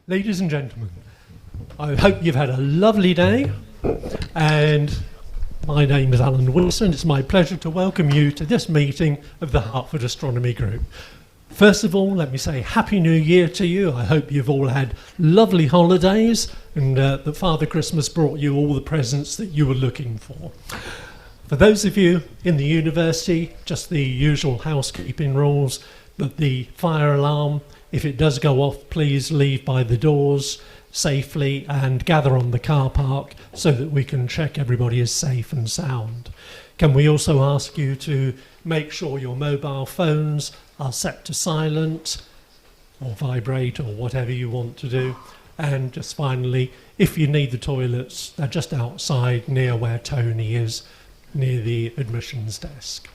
Ladies and gentlemen, I hope you've had a lovely day, and my name is Alan Willison. It's my pleasure to welcome you to this meeting of the Hertford Astronomy Group. First of all, let me say Happy New Year to you. I hope you've all had lovely holidays and that Father Christmas brought you all the presents that you were looking for. For those of you in the university, just the usual housekeeping rules, that the fire alarm, if it does go off, please leave by the doors safely and gather on the car park so that we can check everybody is safe and sound. Can we also ask you to make sure your mobile phones are set to silent or vibrate or whatever you want to do. And just finally, if you need the toilets, they're just outside near where Tony is, near the admissions desk.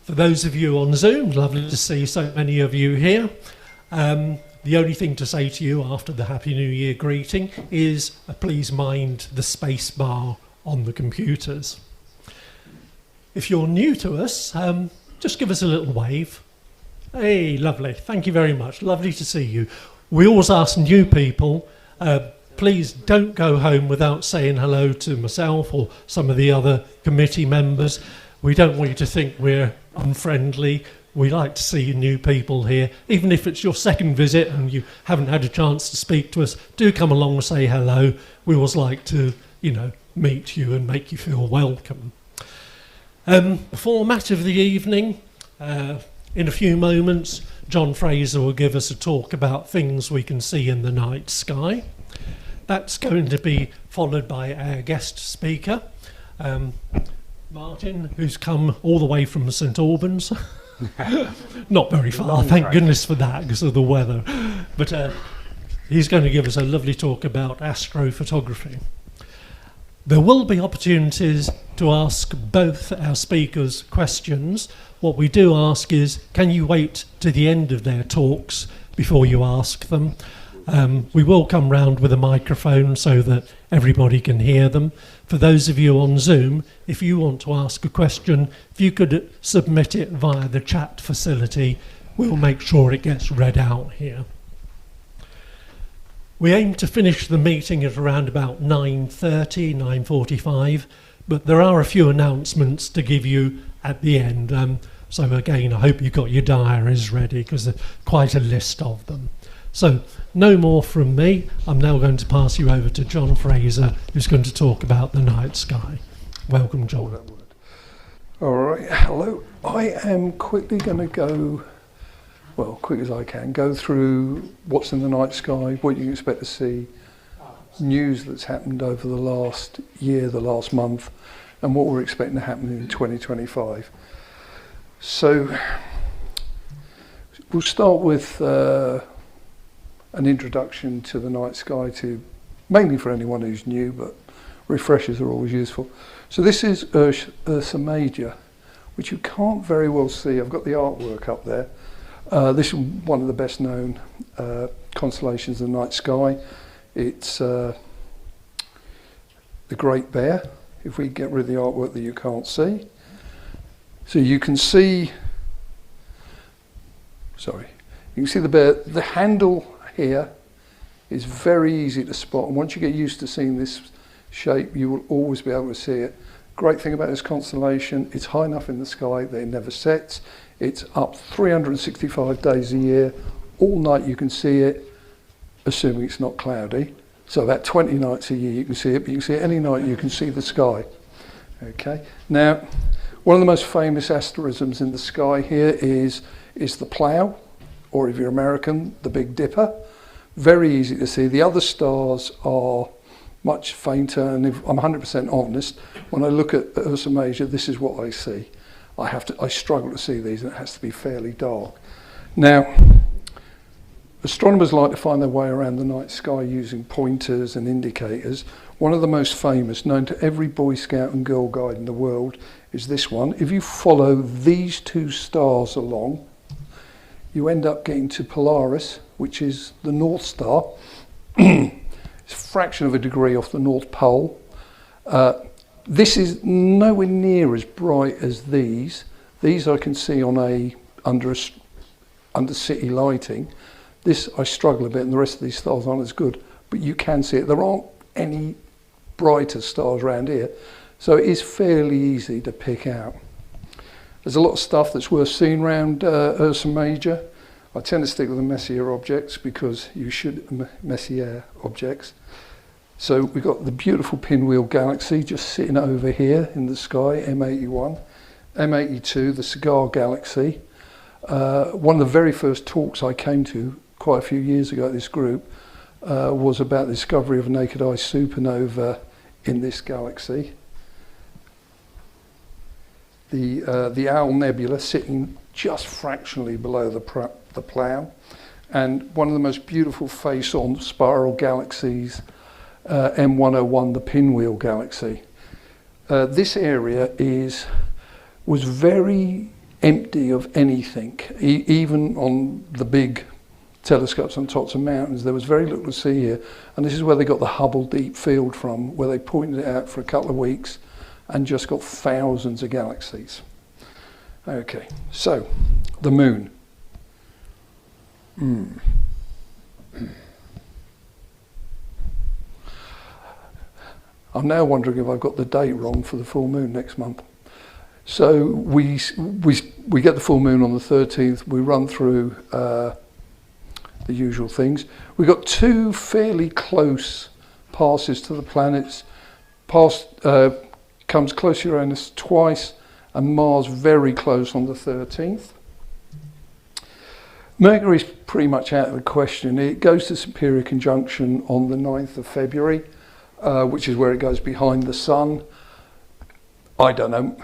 For those of you on Zoom, lovely to see so many of you here. The only thing to say to you after the Happy New Year greeting is please mind the space bar on the computers. If you're new to us, just give us a little wave. Hey, lovely. Thank you very much. Lovely to see you. We always ask new people, please don't go home without saying hello to myself or some of the other committee members. We don't want you to think we're unfriendly. We like to see new people here. Even if it's your second visit and you haven't had a chance to speak to us, do come along and say hello. We always like to, meet you and make you feel welcome. The format of the evening, in a few moments, John Fraser will give us a talk about things we can see in the night sky. That's going to be followed by our guest speaker, Martin, who's come all the way from St Albans. Not very far, thank goodness for that, because of the weather. But he's going to give us a lovely talk about astrophotography. There will be opportunities to ask both our speakers questions. What we do ask is, can you wait to the end of their talks before you ask them? We will come round with a microphone so that everybody can hear them. For those of you on Zoom, if you want to ask a question, if you could submit it via the chat facility, we'll make sure it gets read out here. We aim to finish the meeting at around about 9:30, 9:45, but there are a few announcements to give you at the end. So again, I hope you've got your diaries ready because there's quite a list of them. So, no more from me. I'm now going to pass you over to John Fraser, who's going to talk about the night sky. Welcome, John. All right, hello. I am quickly going to go, quick as I can, go through what's in the night sky, what you can expect to see, news that's happened over the last year, the last month, and what we're expecting to happen in 2025. So, we'll start with an introduction to the night sky, mainly for anyone who's new, but refreshers are always useful. So this is Ursa Major, which you can't very well see. I've got the artwork up there. This is one of the best known constellations of the night sky. It's the Great Bear, if we get rid of the artwork that you can't see. So you can see, you can see the bear. The handle here is very easy to spot, and once you get used to seeing this shape, you will always be able to see it. Great thing about this constellation, it's high enough in the sky that it never sets. It's up 365 days a year. All night you can see it, assuming it's not cloudy. So about 20 nights a year you can see it, but you can see it any night you can see the sky. Okay. Now, one of the most famous asterisms in the sky here is the Plough, or if you're American, the Big Dipper. Very easy to see. The other stars are much fainter, and if I'm 100% honest, when I look at Ursa Major, this is what I see. I struggle to see these, and it has to be fairly dark. Now, astronomers like to find their way around the night sky using pointers and indicators. One of the most famous, known to every Boy Scout and Girl Guide in the world, is this one. If you follow these two stars along, you end up getting to Polaris, which is the North Star. It's a fraction of a degree off the North Pole. This is nowhere near as bright as these. These I can see on under city lighting. This, I struggle a bit, and the rest of these stars aren't as good, but you can see it. There aren't any brighter stars around here, so it is fairly easy to pick out. There's a lot of stuff that's worth seeing around Ursa Major. I tend to stick with the Messier objects because you should, Messier objects. So we've got the beautiful Pinwheel Galaxy just sitting over here in the sky, M81. M82, the Cigar Galaxy. One of the very first talks I came to quite a few years ago at this group was about the discovery of a naked eye supernova in this galaxy. The Owl Nebula sitting just fractionally below the Plough, and one of the most beautiful face-on spiral galaxies, M101, the Pinwheel Galaxy. This area was very empty of anything. Even on the big telescopes on tops of mountains, there was very little to see here. And this is where they got the Hubble Deep Field from, where they pointed it out for a couple of weeks and just got thousands of galaxies. Okay, so the moon. I'm now wondering if I've got the date wrong for the full moon next month. So we get the full moon on the 13th. We run through the usual things. We've got two fairly close passes to the planets. Comes close to Uranus twice, and Mars very close on the 13th. Mercury's pretty much out of the question. It goes to Superior Conjunction on the 9th of February, which is where it goes behind the Sun. I don't know.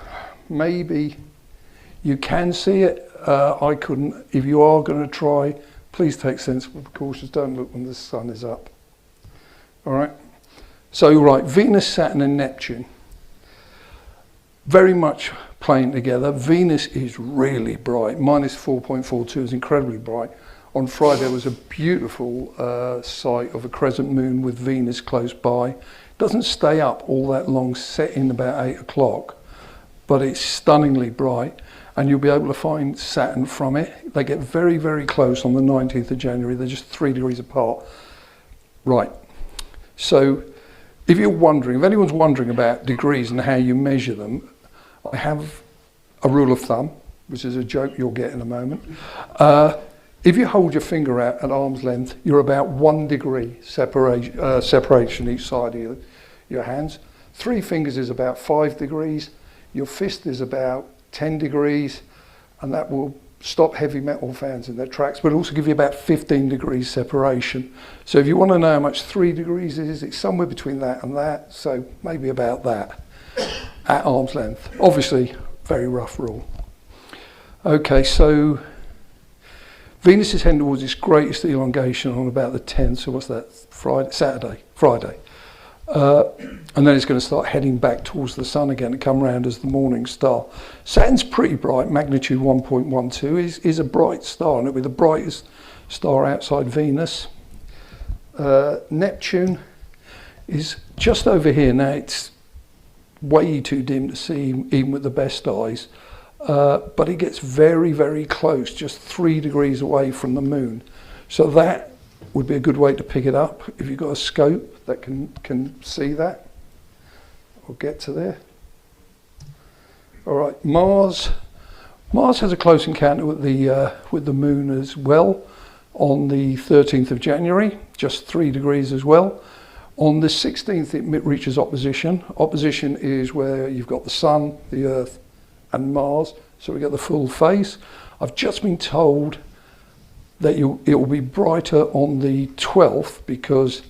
Maybe you can see it. I couldn't. If you are going to try, please take sensible precautions. Don't look when the Sun is up. All right. So, right, Venus, Saturn and Neptune. Very much playing together. Venus is really bright. Minus 4.42 is incredibly bright. On Friday there was a beautiful sight of a crescent moon with Venus close by. It doesn't stay up all that long, set in about 8 o'clock. But it's stunningly bright, and you'll be able to find Saturn from it. They get very, very close on the 19th of January. They're just 3 degrees apart. Right. So if you're wondering, if anyone's wondering about degrees and how you measure them, I have a rule of thumb, which is a joke you'll get in a moment. If you hold your finger out at arm's length, you're about 1 degree separation each side of your hands. 3 fingers is about 5 degrees. Your fist is about 10 degrees, and that will stop heavy metal fans in their tracks, but also give you about 15 degrees separation. So if you want to know how much 3 degrees is, it's somewhere between that and that, so maybe about that at arm's length. Obviously, very rough rule. Okay, so Venus is heading towards its greatest elongation on about the 10th, so what's that, Friday. And then it's going to start heading back towards the Sun again and come round as the morning star. Saturn's pretty bright, magnitude 1.12, is a bright star, and it'll be the brightest star outside Venus. Neptune is just over here. Now it's way too dim to see even with the best eyes, but it gets very, very close, just 3 degrees away from the moon. So that would be a good way to pick it up if you've got a scope that can see that or get to there. All right, Mars has a close encounter with the moon as well on the 13th of January, just 3 degrees as well. On the 16th it reaches opposition. Opposition is where you've got the Sun, the Earth and Mars, so we get the full face. I've just been told that it will be brighter on the 12th because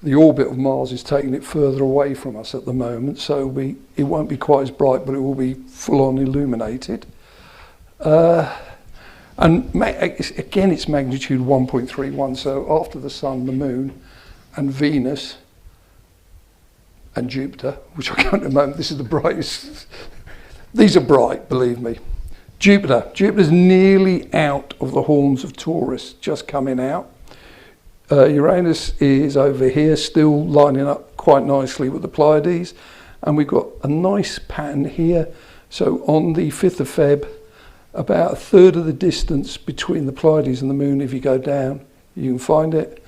the orbit of Mars is taking it further away from us at the moment, so it won't be quite as bright, but it will be full-on illuminated. And again, it's magnitude 1.31, so after the Sun, the Moon, and Venus, and Jupiter, which I can't remember, this is the brightest. These are bright, believe me. Jupiter's nearly out of the horns of Taurus, just coming out. Uranus is over here, still lining up quite nicely with the Pleiades, and we've got a nice pattern here. So on the 5th of Feb, about a third of the distance between the Pleiades and the Moon, if you go down, You can find it.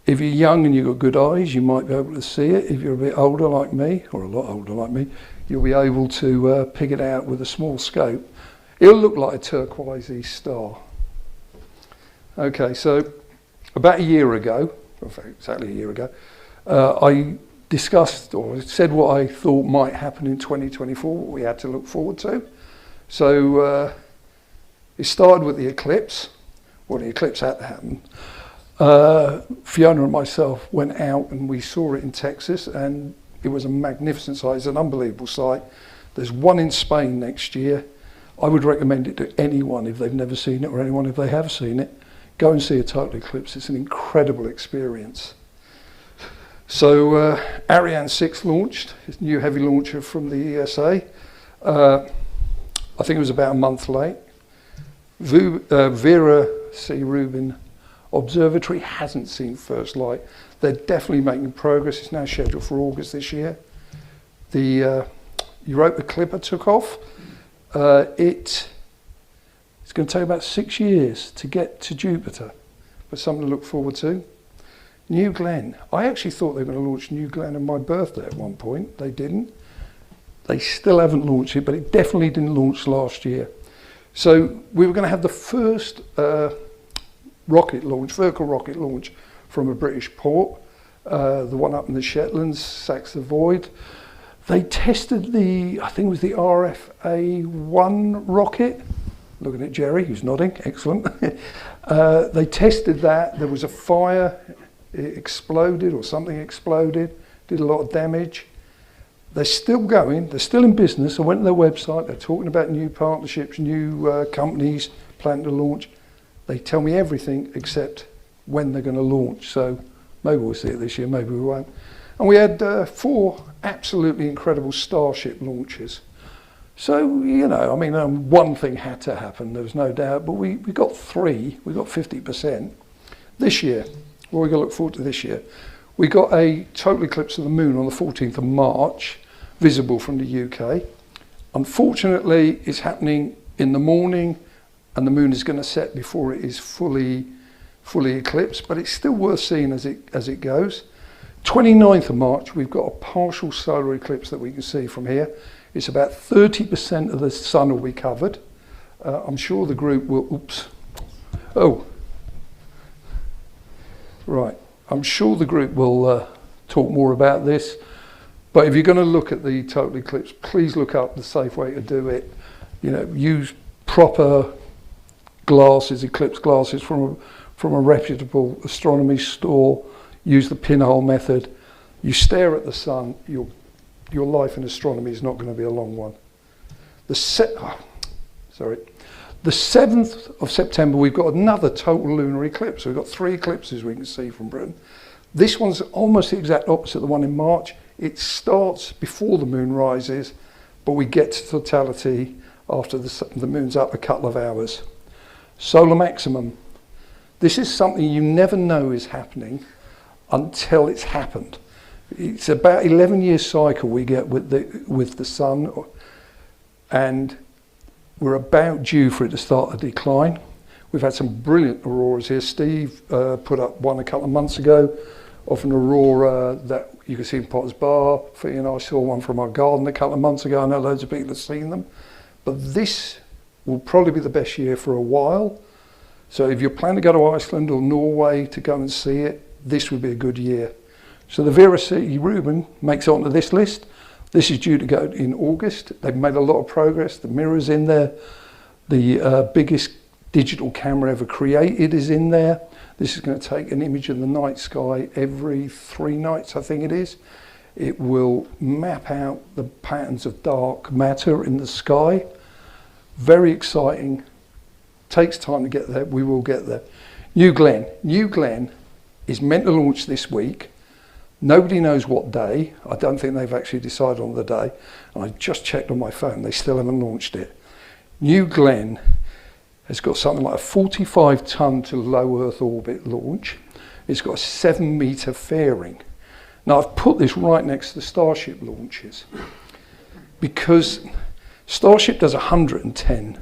If you're young and you've got good eyes, you might be able to see it. If you're a bit older like me, or a lot older like me, you'll be able to pick it out with a small scope. It'll look like a turquoisey star. Okay, so about a year ago, in fact, exactly a year ago, I discussed or said what I thought might happen in 2024, what we had to look forward to. So it started with the eclipse. Well, the eclipse had to happen. Fiona and myself went out and we saw it in Texas, and it was a magnificent sight. It's an unbelievable sight. There's one in Spain next year. I would recommend it to anyone if they've never seen it, or anyone if they have seen it. Go and see a total eclipse. It's an incredible experience. So Ariane 6 launched, its new heavy launcher from the ESA. I think it was about a month late. Vera C. Rubin Observatory hasn't seen first light. They're definitely making progress. It's now scheduled for August this year. The Europa Clipper took off. It's going to take about 6 years to get to Jupiter, but something to look forward to. New Glenn. I actually thought they were going to launch New Glenn on my birthday at one point. They didn't. They still haven't launched it, but it definitely didn't launch last year. So we were going to have the first rocket launch, vertical rocket launch from a British port, the one up in the Shetlands, Saxe Void. They tested I think it was the RFA-1 rocket. Looking at Jerry, who's nodding, excellent. They tested that, there was a fire, it exploded or something exploded, did a lot of damage. They're still going, they're still in business. I went to their website, they're talking about new partnerships, new companies planning to launch. They tell me everything except when they're going to launch. So maybe we'll see it this year, maybe we won't. And we had 4 absolutely incredible Starship launches. So, you know, I mean, one thing had to happen, there was no doubt, but we got 3, we got 50%. This year, what we're going to look forward to this year, we got a total eclipse of the moon on the 14th of March, visible from the UK. Unfortunately, it's happening in the morning, and the moon is going to set before it is fully eclipsed, but it's still worth seeing as it goes. 29th of March, we've got a partial solar eclipse that we can see from here. It's about 30% of the sun will be covered. I'm sure the group will, I'm sure the group will talk more about this. But if you're going to look at the total eclipse, please look up the safe way to do it. You know, use proper glasses, eclipse glasses from a reputable astronomy store. Use the pinhole method. You stare at the sun, your life in astronomy is not going to be a long one. The 7th of September, we've got another total lunar eclipse. We've got 3 eclipses we can see from Britain. This one's almost the exact opposite of the one in March. It starts before the moon rises, but we get to totality after the moon's up a couple of hours. Solar maximum. This is something you never know is happening until it's happened. It's about 11-year cycle we get with the sun, and we're about due for it to start a decline. We've had some brilliant auroras here. Steve put up one a couple of months ago of an aurora that you can see in Potter's Bar. You know, I saw one from our garden a couple of months ago. I know loads of people have seen them, but this will probably be the best year for a while. So if you're planning to go to Iceland or Norway to go and see it, this would be a good year. So the Vera C. Rubin makes it onto this list. This is due to go in August. They've made a lot of progress. The mirror's in there. The biggest digital camera ever created is in there. This is going to take an image of the night sky every 3 nights, I think it is. It will map out the patterns of dark matter in the sky. Very exciting. Takes time to get there. We will get there. New Glenn. New Glenn is meant to launch this week. Nobody knows what day. I don't think they've actually decided on the day. And I just checked on my phone. They still haven't launched it. New Glenn has got something like a 45-ton to low Earth orbit launch. It's got a 7-meter fairing. Now I've put this right next to the Starship launches because Starship does 100 tons,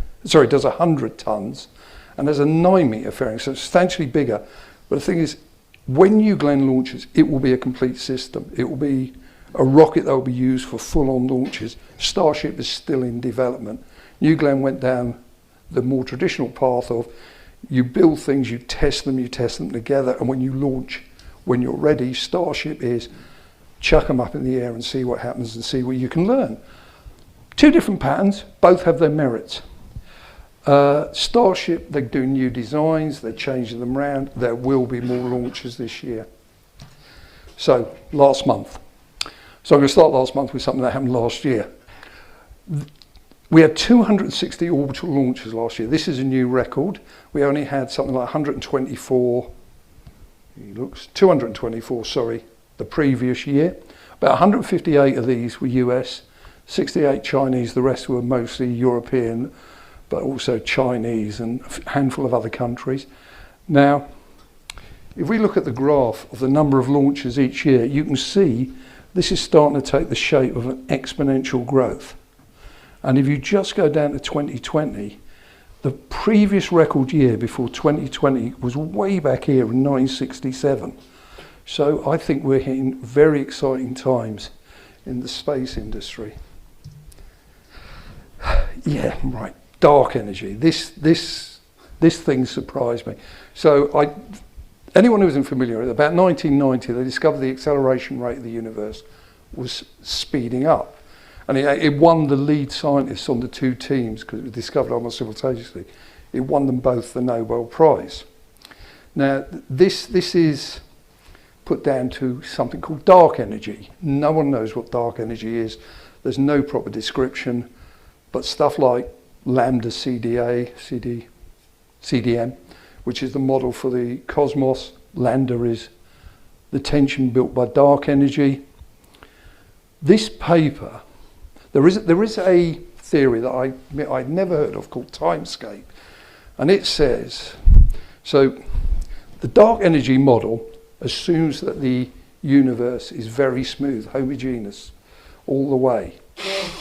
and has a 9-metre fairing, so substantially bigger. But the thing is, when New Glenn launches, it will be a complete system. It will be a rocket that will be used for full-on launches. Starship is still in development. New Glenn went down the more traditional path of you build things, you test them together, and when you launch, when you're ready, Starship is chuck them up in the air and see what happens and see what you can learn. Two different patterns, both have their merits. Starship, they're doing new designs, they're changing them around. There will be more launches this year. So, last month. So I'm going to start last month with something that happened last year. We had 260 orbital launches last year. This is a new record. We only had something like 224, sorry, the previous year. About 158 of these were US, 68 Chinese, the rest were mostly European, but also Chinese and a handful of other countries. Now, if we look at the graph of the number of launches each year, you can see this is starting to take the shape of an exponential growth. And if you just go down to 2020, the previous record year before 2020 was way back here in 1967. So I think we're hitting very exciting times in the space industry. Yeah, right. Dark energy. This thing surprised me. So anyone who isn't familiar with it, about 1990, they discovered the acceleration rate of the universe was speeding up. And it won the lead scientists on the two teams, because it was discovered almost simultaneously. It won them both the Nobel Prize. Now, this is put down to something called dark energy. No one knows what dark energy is. There's no proper description, but stuff like lambda CDM, which is the model for the cosmos. Lambda is the tension built by dark energy. This paper, there is a theory that I'd never heard of called timescape, and it says, so the dark energy model assumes that the universe is very smooth, homogeneous, all the way.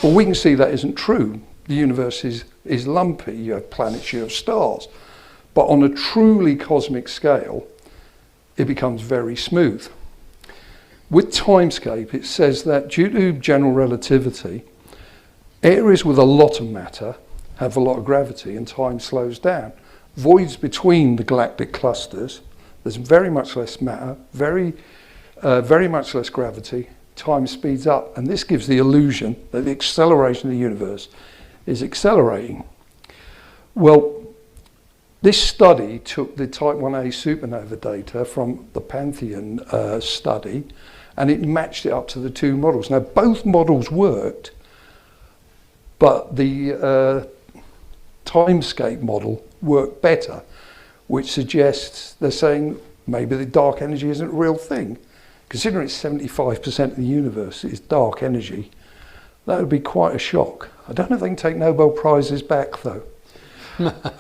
Well, we can see that isn't true. The universe is lumpy. You have planets, you have stars. But on a truly cosmic scale, it becomes very smooth. With timescape, it says that due to general relativity, areas with a lot of matter have a lot of gravity and time slows down. Voids between the galactic clusters, there's very much less matter, very much less gravity, time speeds up, and this gives the illusion that the acceleration of the universe is accelerating. Well, this study took the Type 1a supernova data from the Pantheon study, and it matched it up to the two models. Now, both models worked, but the timescape model worked better, which suggests they're saying maybe the dark energy isn't a real thing. Considering it's 75% of the universe is dark energy, that would be quite a shock. I don't know if they can take Nobel Prizes back, though.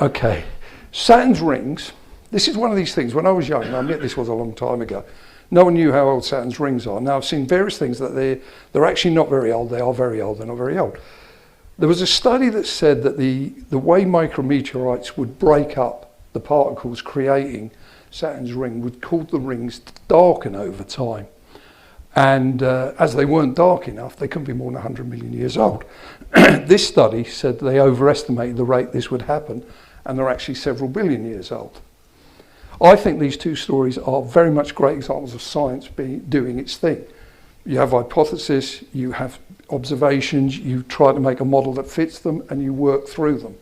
Okay. Saturn's rings. This is one of these things. When I was young, and I admit this was a long time ago, no one knew how old Saturn's rings are. Now, I've seen various things that they're actually not very old. They are very old. They're not very old. There was a study that said that the way micrometeorites would break up the particles creating Saturn's ring would cause the rings to darken over time. And as they weren't dark enough, they couldn't be more than 100 million years old. This study said they overestimated the rate this would happen, and they're actually several billion years old. I think these two stories are very much great examples of science doing its thing. You have hypotheses, you have observations, you try to make a model that fits them, and you work through them.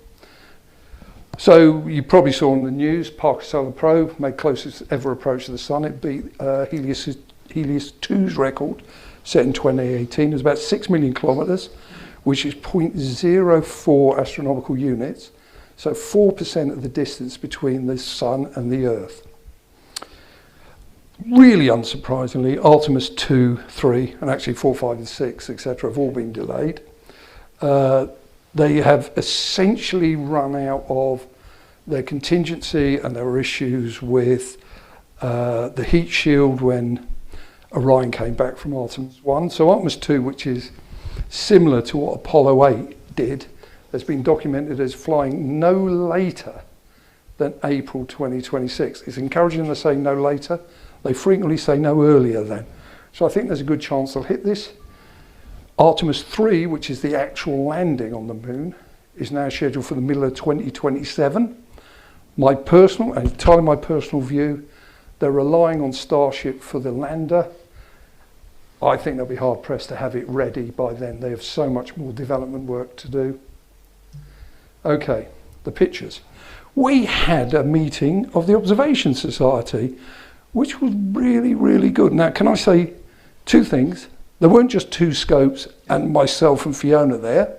So you probably saw on the news, Parker Solar Probe made closest ever approach to the sun. It beat Helios 2's record, set in 2018. It was about 6 million kilometres, which is 0.04 astronomical units. So 4% of the distance between the sun and the Earth. Really unsurprisingly, Artemis 2, 3, and actually 4, 5, and 6, etc., have all been delayed. They have essentially run out of their contingency, and there were issues with the heat shield when Orion came back from Artemis 1. So Artemis 2, which is similar to what Apollo 8 did, has been documented as flying no later than April 2026. It's encouraging them to say no later. They frequently say no earlier then. So I think there's a good chance they'll hit this. Artemis 3, which is the actual landing on the moon, is now scheduled for the middle of 2027. Entirely my personal view, they're relying on Starship for the lander. I think they'll be hard pressed to have it ready by then. They have so much more development work to do. Okay, the pictures. We had a meeting of the Observation Society, which was really, really good. Now, can I say two things? There weren't just two scopes and myself and Fiona there.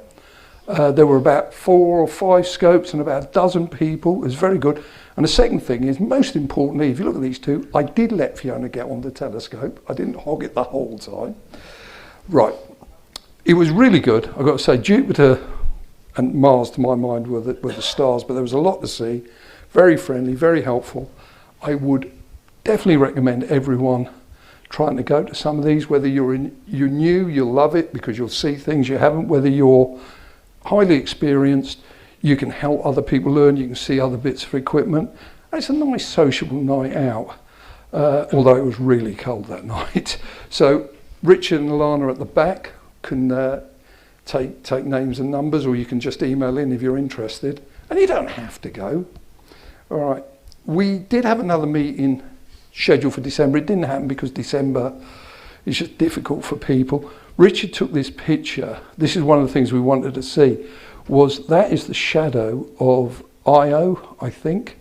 There were about 4 or 5 scopes and about a dozen people. It was very good. And the second thing is, most importantly, if you look at these two, I did let Fiona get on the telescope. I didn't hog it the whole time. Right. It was really good. I've got to say, Jupiter and Mars, to my mind, were the stars, but there was a lot to see. Very friendly, very helpful. I would definitely recommend everyone trying to go to some of these. Whether you're new, you'll love it because you'll see things you haven't. Whether you're highly experienced, you can help other people learn, you can see other bits of equipment. It's a nice sociable night out, although it was really cold that night. So Richard and Alana at the back can take names and numbers, or you can just email in if you're interested. And you don't have to go. All right. We did have another meeting scheduled for December. It didn't happen because December is just difficult for people. Richard took this picture. This is one of the things we wanted to see. That is the shadow of Io, I think,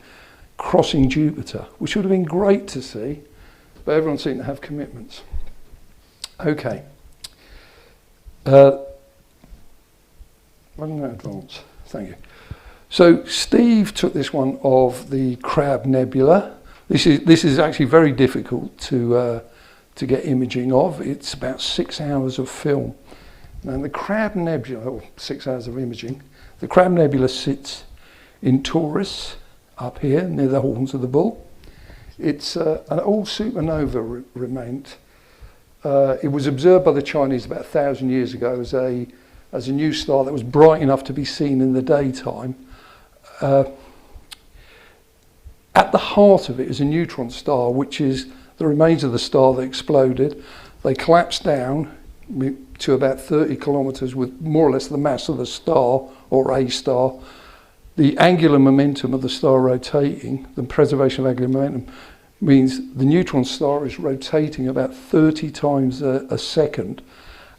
crossing Jupiter, which would have been great to see, but everyone seemed to have commitments. Okay. Advance. Thank you. So Steve took this one of the Crab Nebula. This is actually very difficult to get imaging of. It's about 6 hours of film. Now the Crab Nebula, or 6 hours of imaging, the Crab Nebula sits in Taurus, up here near the horns of the bull. It's an old supernova remained. It was observed by the Chinese about 1,000 years ago as a new star that was bright enough to be seen in the daytime. At the heart of it is a neutron star, which is the remains of the star that exploded. They collapsed down to about 30 kilometers with more or less the mass of the star, or a star. The angular momentum of the star rotating, the preservation of angular momentum, means the neutron star is rotating about 30 times a second,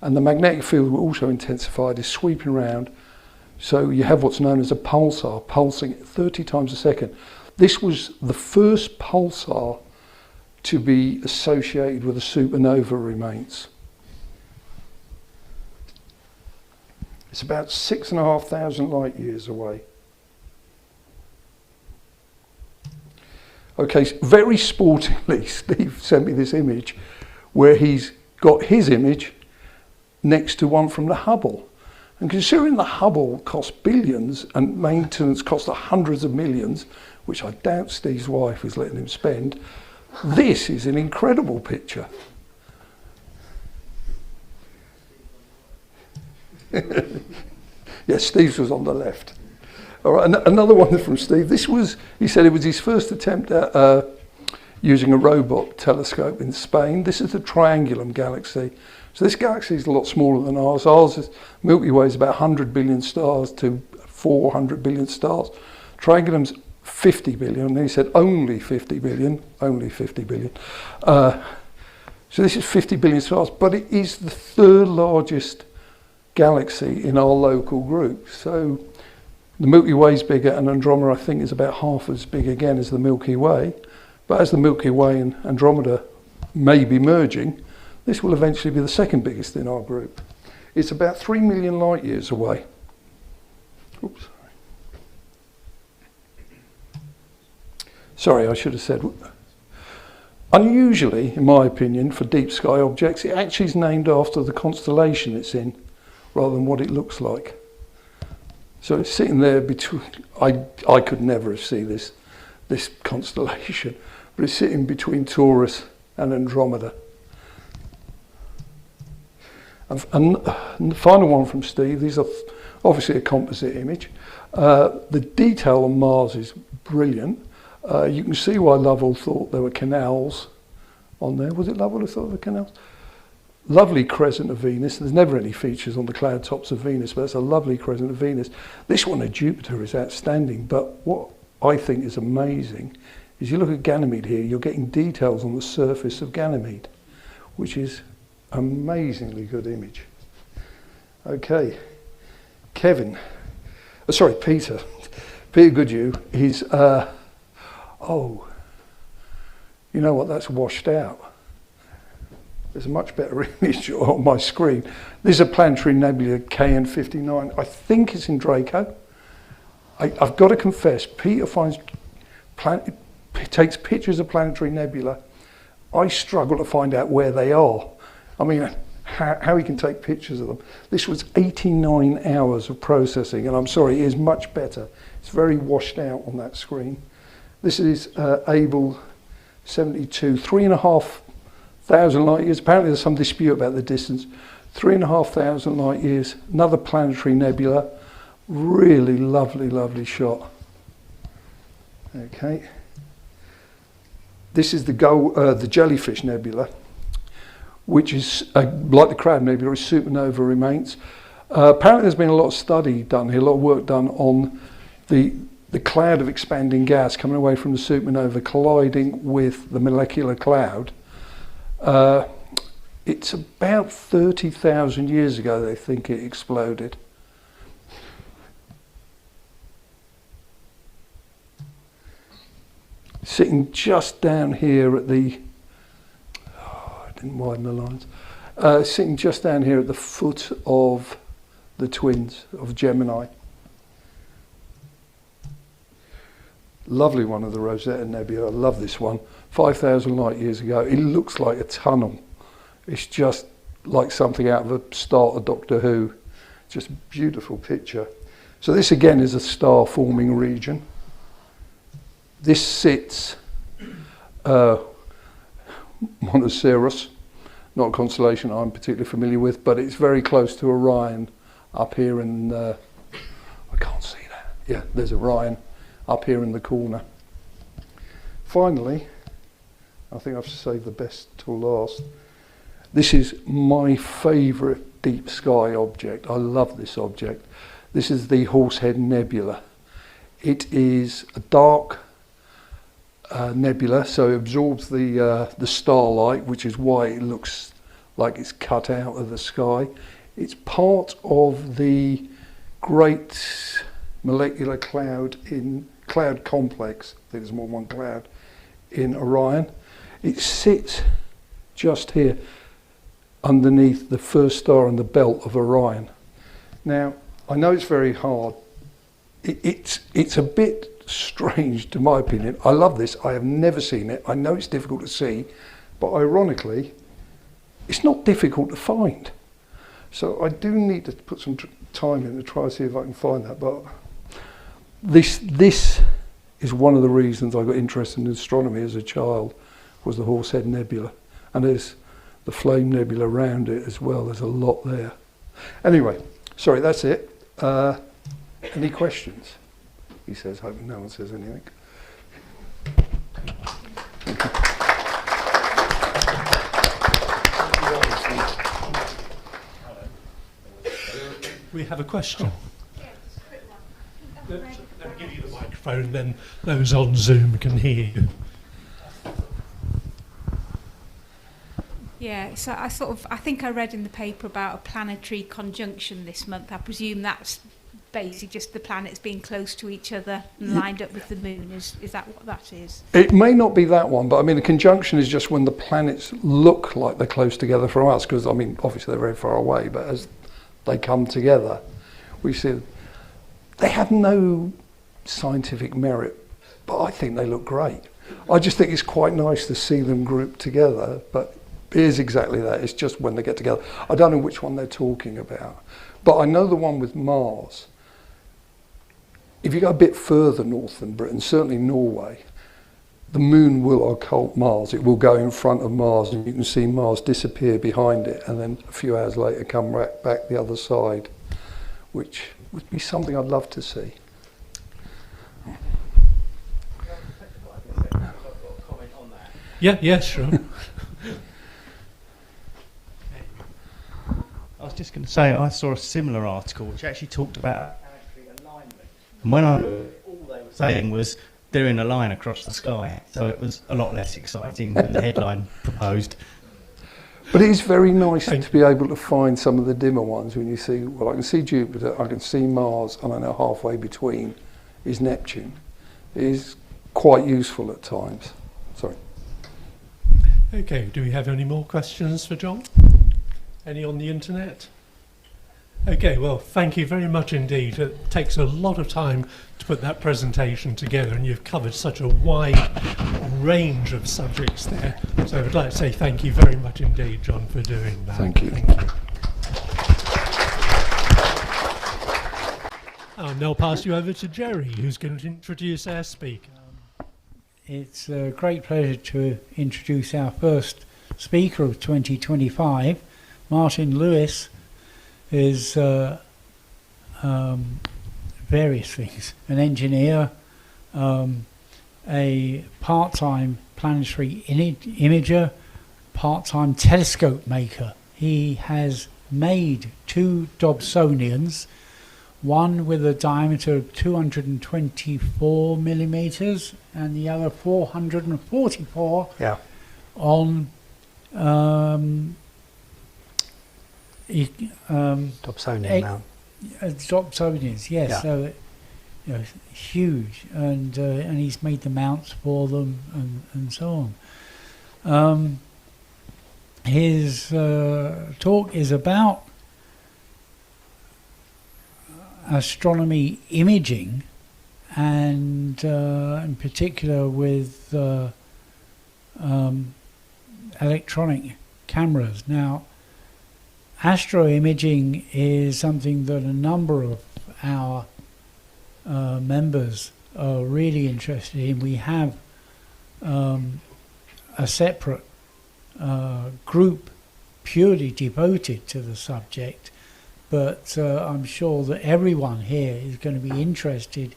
and the magnetic field also intensified, is sweeping around. So you have what's known as a pulsar, pulsing at 30 times a second. This was the first pulsar to be associated with a supernova remains. It's about 6,500 light years away. Okay, so very sportingly, Steve sent me this image where he's got his image next to one from the Hubble. And considering the Hubble cost billions and maintenance cost hundreds of millions, which I doubt Steve's wife is letting him spend, this is an incredible picture. Yes, Steve's was on the left. All right, another one from Steve. He said it was his first attempt at using a robot telescope in Spain. This is the Triangulum galaxy. So this galaxy is a lot smaller than ours. Milky Way is about 100 billion stars to 400 billion stars. Triangulum's 50 billion, and he said only 50 billion, only 50 billion. So this is 50 billion stars, but it is the third largest galaxy in our local group. So the Milky Way is bigger, and Andromeda, I think, is about half as big again as the Milky Way. But as the Milky Way and Andromeda may be merging, this will eventually be the second biggest in our group. It's about 3 million light years away. Oops. Sorry, I should have said. Unusually, in my opinion, for deep sky objects, it actually is named after the constellation it's in, rather than what it looks like. So it's sitting there between. I could never see this constellation, but it's sitting between Taurus and Andromeda. And the final one from Steve. These are obviously a composite image. The detail on Mars is brilliant. You can see why Lovell thought there were canals on there. Was it Lovell who thought there were canals? Lovely crescent of Venus. There's never any features on the cloud tops of Venus, but it's a lovely crescent of Venus. This one of Jupiter is outstanding, but what I think is amazing is you look at Ganymede here, you're getting details on the surface of Ganymede, which is amazingly good image. Okay, Peter Goodhue, he's, oh, you know what, that's washed out. There's a much better image on my screen. This is a planetary nebula, KN59. I think it's in Draco. I've got to confess, Peter takes pictures of planetary nebula. I struggle to find out where they are. I mean, how he can take pictures of them. This was 89 hours of processing, and I'm sorry, it is much better. It's very washed out on that screen. This is Able 72, 3,500 light years. Apparently there's some dispute about the distance. 3,500 light years, another planetary nebula. Really lovely, lovely shot. Okay. This is the Jellyfish Nebula, which is, like the Crab Nebula, is supernova remains. Apparently there's been a lot of study done here, a lot of work done on the cloud of expanding gas coming away from the supernova colliding with the molecular cloud. It's about 30,000 years ago they think it exploded. Sitting just down here at the, I didn't widen the lines, sitting just down here at the foot of the twins of Gemini. Lovely one of the Rosetta Nebula, I love this one. 5,000 light years ago, it looks like a tunnel. It's just like something out of a start of Doctor Who. Just a beautiful picture. So this again is a star forming region. This sits Monoceros, not a constellation I'm particularly familiar with, but it's very close to Orion up here in, I can't see that. Yeah, there's Orion up here in the corner. Finally, I think I've saved the best till last. This is my favourite deep sky object. I love this object. This is the Horsehead Nebula. It is a dark nebula, so it absorbs the starlight, which is why it looks like it's cut out of the sky. It's part of the great molecular cloud complex. I think there's more than one cloud in Orion. It sits just here underneath the first star in the belt of Orion. Now, I know it's very hard. It's a bit strange, to my opinion. I love this. I have never seen it. I know it's difficult to see, but ironically, it's not difficult to find. So I do need to put some time in to try to see if I can find that. But this is one of the reasons I got interested in astronomy as a child, was the Horsehead Nebula. And there's the Flame Nebula around it as well. There's a lot there. Anyway, sorry, that's it. Any questions? He says, hoping no one says anything. We have a question. Let me give you the microphone, then those on Zoom can hear you. Yeah, so I think I read in the paper about a planetary conjunction this month. I presume that's basically just the planets being close to each other and lined up with the moon. Is that what that is? It may not be that one, but I mean, a conjunction is just when the planets look like they're close together from us, because I mean, obviously they're very far away, but as they come together, we see they have no scientific merit, but I think they look great. I just think it's quite nice to see them grouped together, but it is exactly that. It's just when they get together. I don't know which one they're talking about, but I know the one with Mars. If you go a bit further north than Britain, certainly Norway, the moon will occult Mars. It will go in front of Mars and you can see Mars disappear behind it and then a few hours later come right back the other side, which would be something I'd love to see. Yeah, sure. I was just going to say, I saw a similar article which actually talked about planetary alignment. And when all they were saying was they're in a line across the sky, so it was a lot less exciting than the headline proposed. But it is very nice to be able to find some of the dimmer ones when you see, well, I can see Jupiter, I can see Mars, and I know halfway between is Neptune. It is quite useful at times. Sorry. Okay, do we have any more questions for John? Any on the internet? Okay, well, thank you very much indeed. It takes a lot of time to put that presentation together, and you've covered such a wide range of subjects there. So I'd like to say thank you very much indeed, John, for doing that. Thank you. I'll now pass you over to Jerry, who's going to introduce our speaker. It's a great pleasure to introduce our first speaker of 2025. Martin Lewis is various things: an engineer, a part-time planetary imager, part-time telescope maker. He has made 2 Dobsonians, one with a diameter of 224 millimeters and the other 444 on Dobsonian mount. Dobsonians, yes. Yeah. So, huge, and he's made the mounts for them, and so on. His talk is about astronomy imaging, and in particular with electronic cameras. Now, astro imaging is something that a number of our members are really interested in. We have a separate group purely devoted to the subject, but I'm sure that everyone here is going to be interested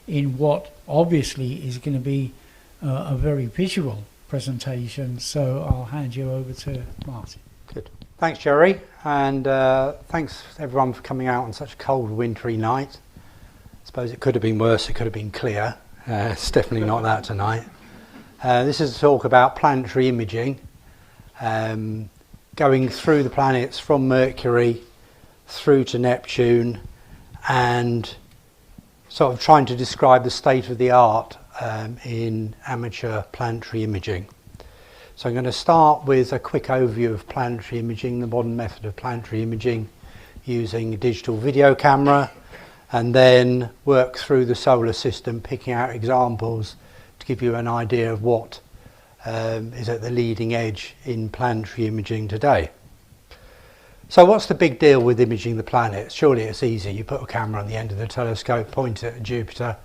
in what obviously is going to be a very visual presentation. So I'll hand you over to Martin. Good. Thanks, Jerry, and thanks everyone for coming out on such a cold, wintry night. I suppose it could have been worse, it could have been clear. It's definitely not that tonight. This is a talk about planetary imaging, going through the planets from Mercury through to Neptune, and sort of trying to describe the state of the art in amateur planetary imaging. So I'm going to start with a quick overview of planetary imaging, the modern method of planetary imaging using a digital video camera, and then work through the solar system, picking out examples to give you an idea of what is at the leading edge in planetary imaging today. So what's the big deal with imaging the planets? Surely it's easy. You put a camera on the end of the telescope, point it at Jupiter,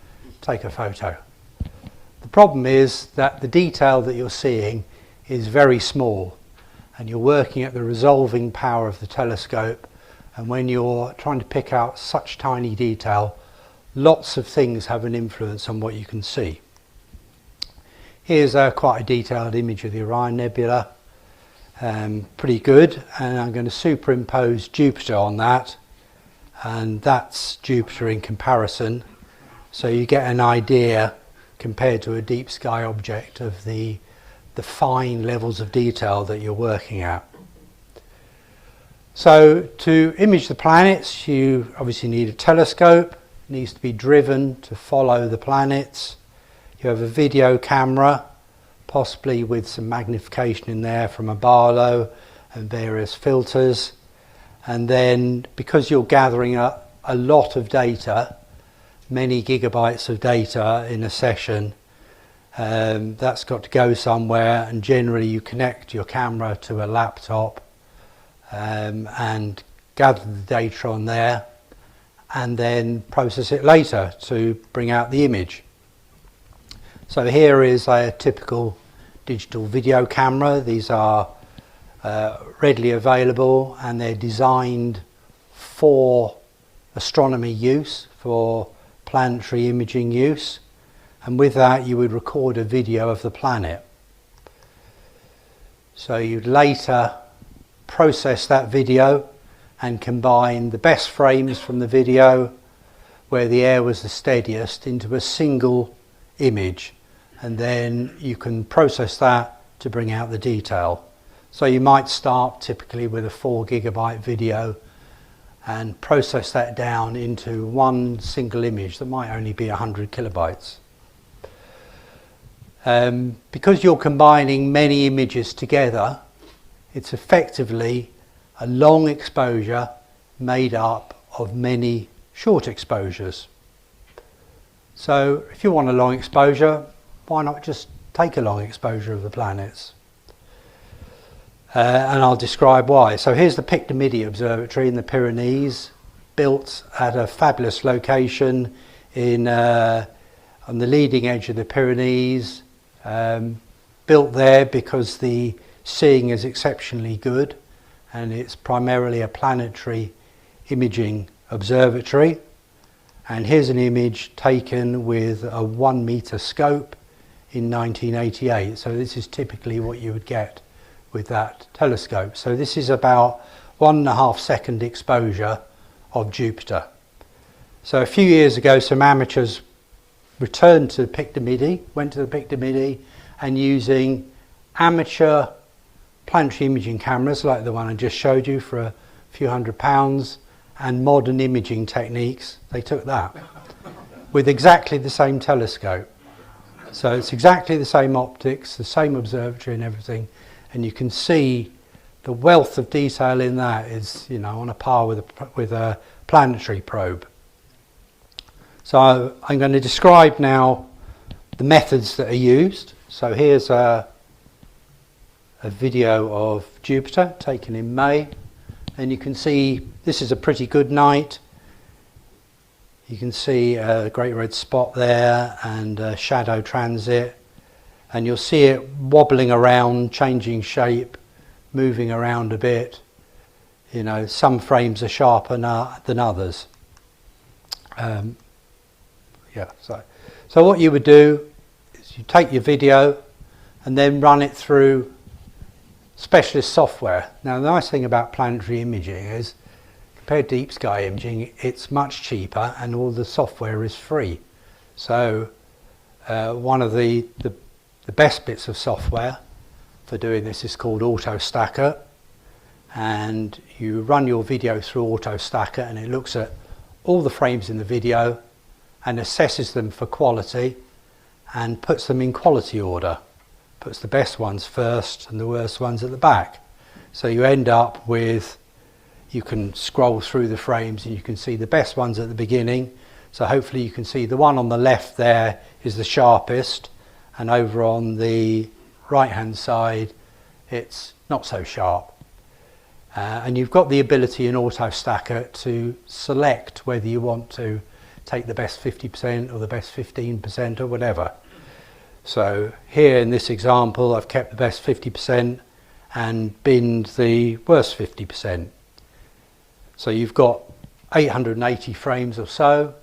take a photo. The problem is that the detail that you're seeing is very small, and you're working at the resolving power of the telescope, and when you're trying to pick out such tiny detail, lots of things have an influence on what you can see. Here's quite a detailed image of the Orion Nebula. Pretty good, and I'm going to superimpose Jupiter on that, and that's Jupiter in comparison, so you get an idea compared to a deep sky object of the fine levels of detail that you're working at. So to image the planets, you obviously need a telescope. It needs to be driven to follow the planets. You have a video camera, possibly with some magnification in there from a Barlow and various filters. And then, because you're gathering a lot of data, many gigabytes of data in a session, that's got to go somewhere, and generally you connect your camera to a laptop and gather the data on there, and then process it later to bring out the image. So here is a typical digital video camera. These are readily available, and they're designed for astronomy use, for planetary imaging use, and with that you would record a video of the planet. So you'd later process that video and combine the best frames from the video where the air was the steadiest into a single image, and then you can process that to bring out the detail. So you might start typically with a 4 gigabyte video and process that down into one single image that might only be 100 kilobytes. Because you're combining many images together, it's effectively a long exposure made up of many short exposures. So if you want a long exposure, why not just take a long exposure of the planets? And I'll describe why. So here's the Pictomidi Observatory in the Pyrenees, built at a fabulous location in on the leading edge of the Pyrenees, built there because the seeing is exceptionally good, and it's primarily a planetary imaging observatory. And here's an image taken with a 1 meter scope in 1988. So this is typically what you would get with that telescope. So this is about 1.5 second exposure of Jupiter. So a few years ago, some amateurs returned to Pictomidi, went to the Pictomidi, and using amateur planetary imaging cameras like the one I just showed you for a few £100 and modern imaging techniques, they took that with exactly the same telescope. So it's exactly the same optics, the same observatory and everything, and you can see the wealth of detail in that is, you know, on a par with a planetary probe. So I'm going to describe now the methods that are used. So here's a video of Jupiter taken in May, and you can see this is a pretty good night. You can see a great red spot there and a shadow transit, and you'll see it wobbling around, changing shape, moving around a bit. You know, some frames are sharper than others. So what you would do is you take your video and then run it through specialist software. Now the nice thing about planetary imaging is, compared to deep sky imaging, it's much cheaper and all the software is free. So one of the best bits of software for doing this is called AutoStacker, and you run your video through AutoStacker and it looks at all the frames in the video and assesses them for quality and puts them in quality order, puts the best ones first and the worst ones at the back. So you end up with, you can scroll through the frames and you can see the best ones at the beginning. So hopefully you can see the one on the left there is the sharpest, and over on the right hand side it's not so sharp. And you've got the ability in AutoStacker to select whether you want to take the best 50% or the best 15% or whatever. So here in this example I've kept the best 50% and binned the worst 50%. So you've got 880 frames or so.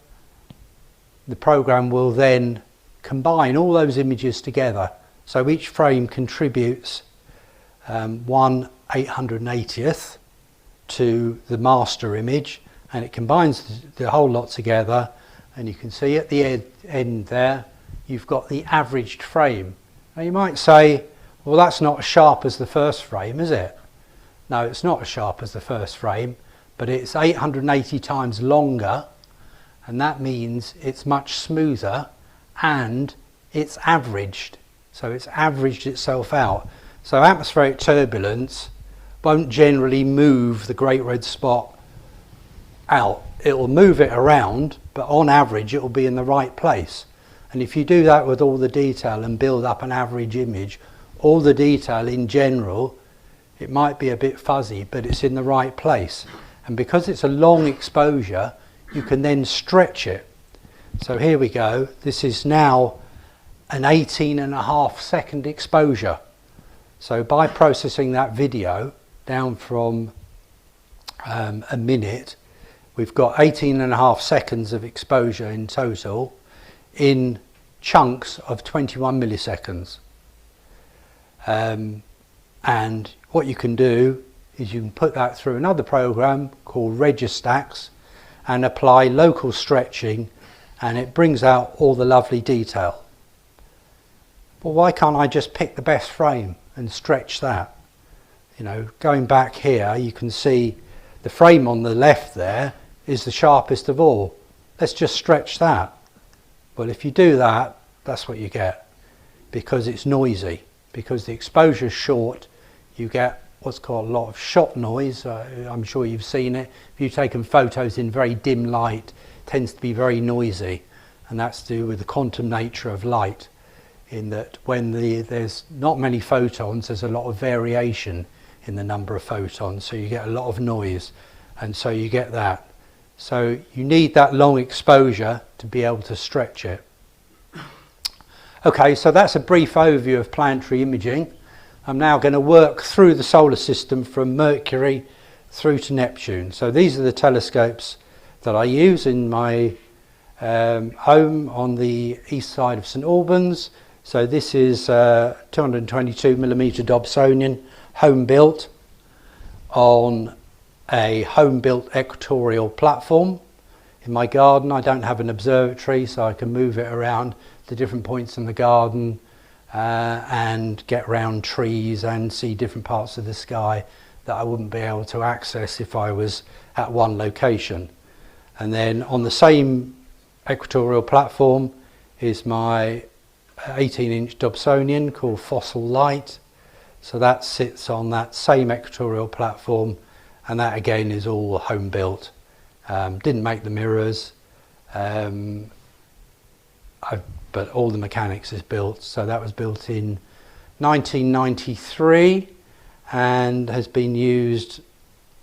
The program will then combine all those images together. So each frame contributes 1/880th to the master image, and it combines the whole lot together, and you can see at the end there you've got the averaged frame. Now you might say, well, that's not as sharp as the first frame, is it? No, it's not as sharp as the first frame, but it's 880 times longer, and that means it's much smoother and it's averaged. So it's averaged itself out. So atmospheric turbulence won't generally move the great red spot out. It will move it around, but on average it will be in the right place. And if you do that with all the detail and build up an average image, all the detail in general, it might be a bit fuzzy, but it's in the right place. And because it's a long exposure, you can then stretch it. So here we go. This is now an 18.5 second exposure. So by processing that video down from a minute, we've got 18.5 seconds of exposure in total in chunks of 21 milliseconds. And And what you can do is you can put that through another program called Registax and apply local stretching, and it brings out all the lovely detail. Well, why can't I just pick the best frame and stretch that? You know, going back here, you can see the frame on the left there is the sharpest of all. Let's just stretch that. Well, if you do that, that's what you get, because it's noisy. Because the exposure is short, you get what's called a lot of shot noise. I'm sure you've seen it. If you've taken photos in very dim light, it tends to be very noisy, and that's to do with the quantum nature of light, in that when there's not many photons, there's a lot of variation in the number of photons, so you get a lot of noise, and so you get that. So you need that long exposure to be able to stretch it. Okay, so that's a brief overview of planetary imaging. I'm now going to work through the solar system from Mercury through to Neptune. So these are the telescopes that I use in my home on the east side of St Albans. So this is 222mm Dobsonian, home built, on a home built equatorial platform. In my garden I don't have an observatory, so I can move it around to different points in the garden and get round trees and see different parts of the sky that I wouldn't be able to access if I was at one location. And then on the same equatorial platform is my 18-inch Dobsonian called Fossil Light. So that sits on that same equatorial platform, and that again is all home built. Didn't make the mirrors, but all the mechanics is built. So that was built in 1993 and has been used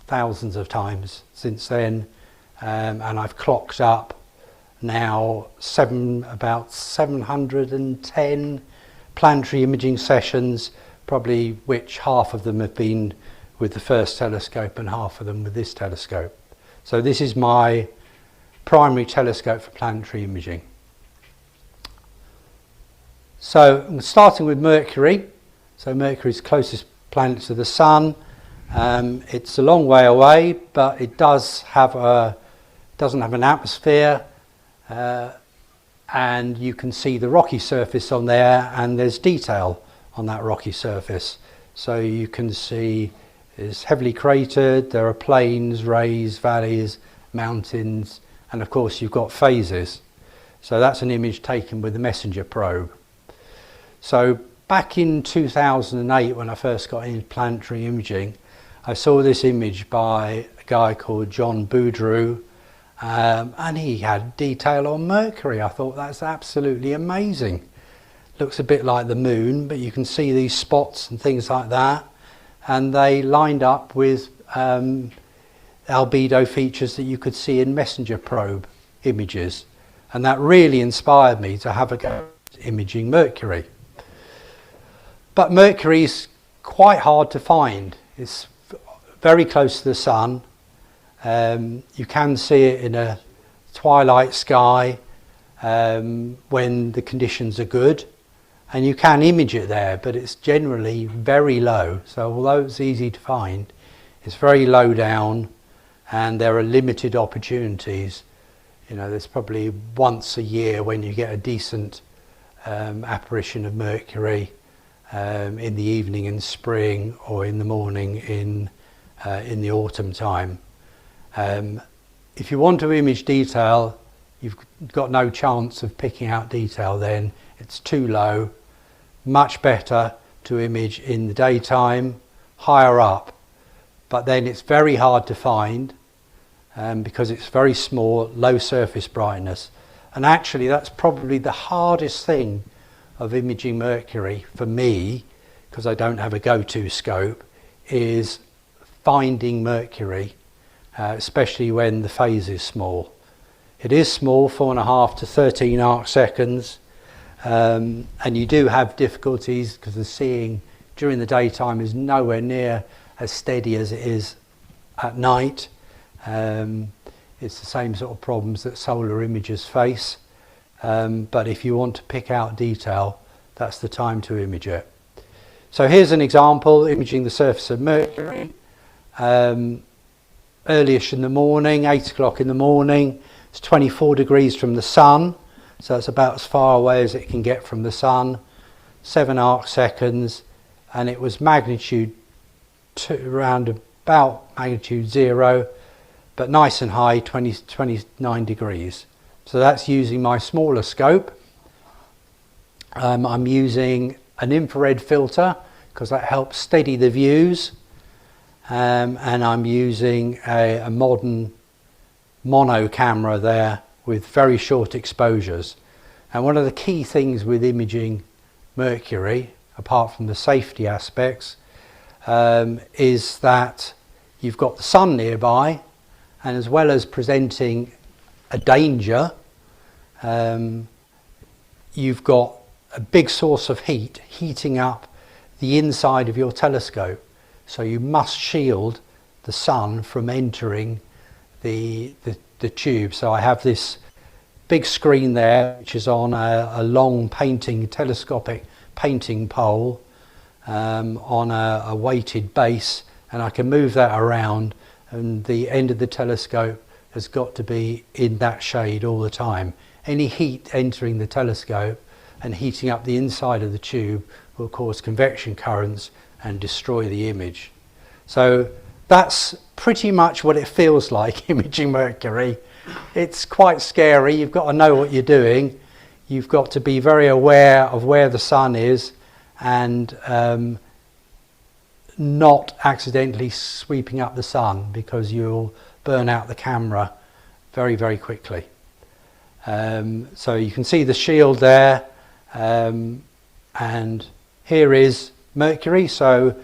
thousands of times since then. And I've clocked up now about 710 planetary imaging sessions, probably which half of them have been with the first telescope and half of them with this telescope. So this is my primary telescope for planetary imaging. So I'm starting with Mercury. So Mercury's closest planet to the Sun. It's a long way away, but it doesn't have an atmosphere, and you can see the rocky surface on there, and there's detail on that rocky surface. So you can see it's heavily cratered, there are plains, rays, valleys, mountains, and of course you've got phases. So that's an image taken with the MESSENGER probe. So back in 2008, when I first got into planetary imaging, I saw this image by a guy called John Boudreau, and he had detail on Mercury. I thought, that's absolutely amazing. Looks a bit like the moon, but you can see these spots and things like that, and they lined up with albedo features that you could see in MESSENGER probe images, and that really inspired me to have a go at imaging Mercury. But Mercury is quite hard to find. It's very close to the Sun. You can see it in a twilight sky when the conditions are good, and you can image it there, but it's generally very low. So although it's easy to find, it's very low down, and there are limited opportunities. You know, there's probably once a year when you get a decent apparition of Mercury, in the evening in spring or in the morning in the autumn time. If you want to image detail, you've got no chance of picking out detail then. It's too low. Much better to image in the daytime, higher up. But then it's very hard to find because it's very small, low surface brightness. And actually that's probably the hardest thing of imaging Mercury for me, because I don't have a go-to scope, is finding Mercury, especially when the phase is small. It is small, 4.5 to 13 arc seconds, and you do have difficulties because the seeing during the daytime is nowhere near as steady as it is at night. It's the same sort of problems that solar imagers face. But if you want to pick out detail, that's the time to image it. So here's an example, imaging the surface of Mercury. Early-ish in the morning, 8 o'clock in the morning. It's 24 degrees from the sun, so it's about as far away as it can get from the sun. 7 arc seconds, and it was magnitude 2, around about magnitude 0, but nice and high, 29 degrees. So that's using my smaller scope. I'm using an infrared filter because that helps steady the views, and I'm using a modern mono camera there with very short exposures. And one of the key things with imaging Mercury, apart from the safety aspects, is that you've got the sun nearby, and as well as presenting a danger, you've got a big source of heat heating up the inside of your telescope. So you must shield the sun from entering the tube. So I have this big screen there, which is on a long telescopic painting pole on a weighted base, and I can move that around, and the end of the telescope has got to be in that shade all the time. Any heat entering the telescope and heating up the inside of the tube will cause convection currents and destroy the image. So that's pretty much what it feels like imaging Mercury. It's quite scary. You've got to know what you're doing. You've got to be very aware of where the sun is, and not accidentally sweeping up the sun, because you'll burn out the camera very, very quickly. So you can see the shield there, and here is Mercury. So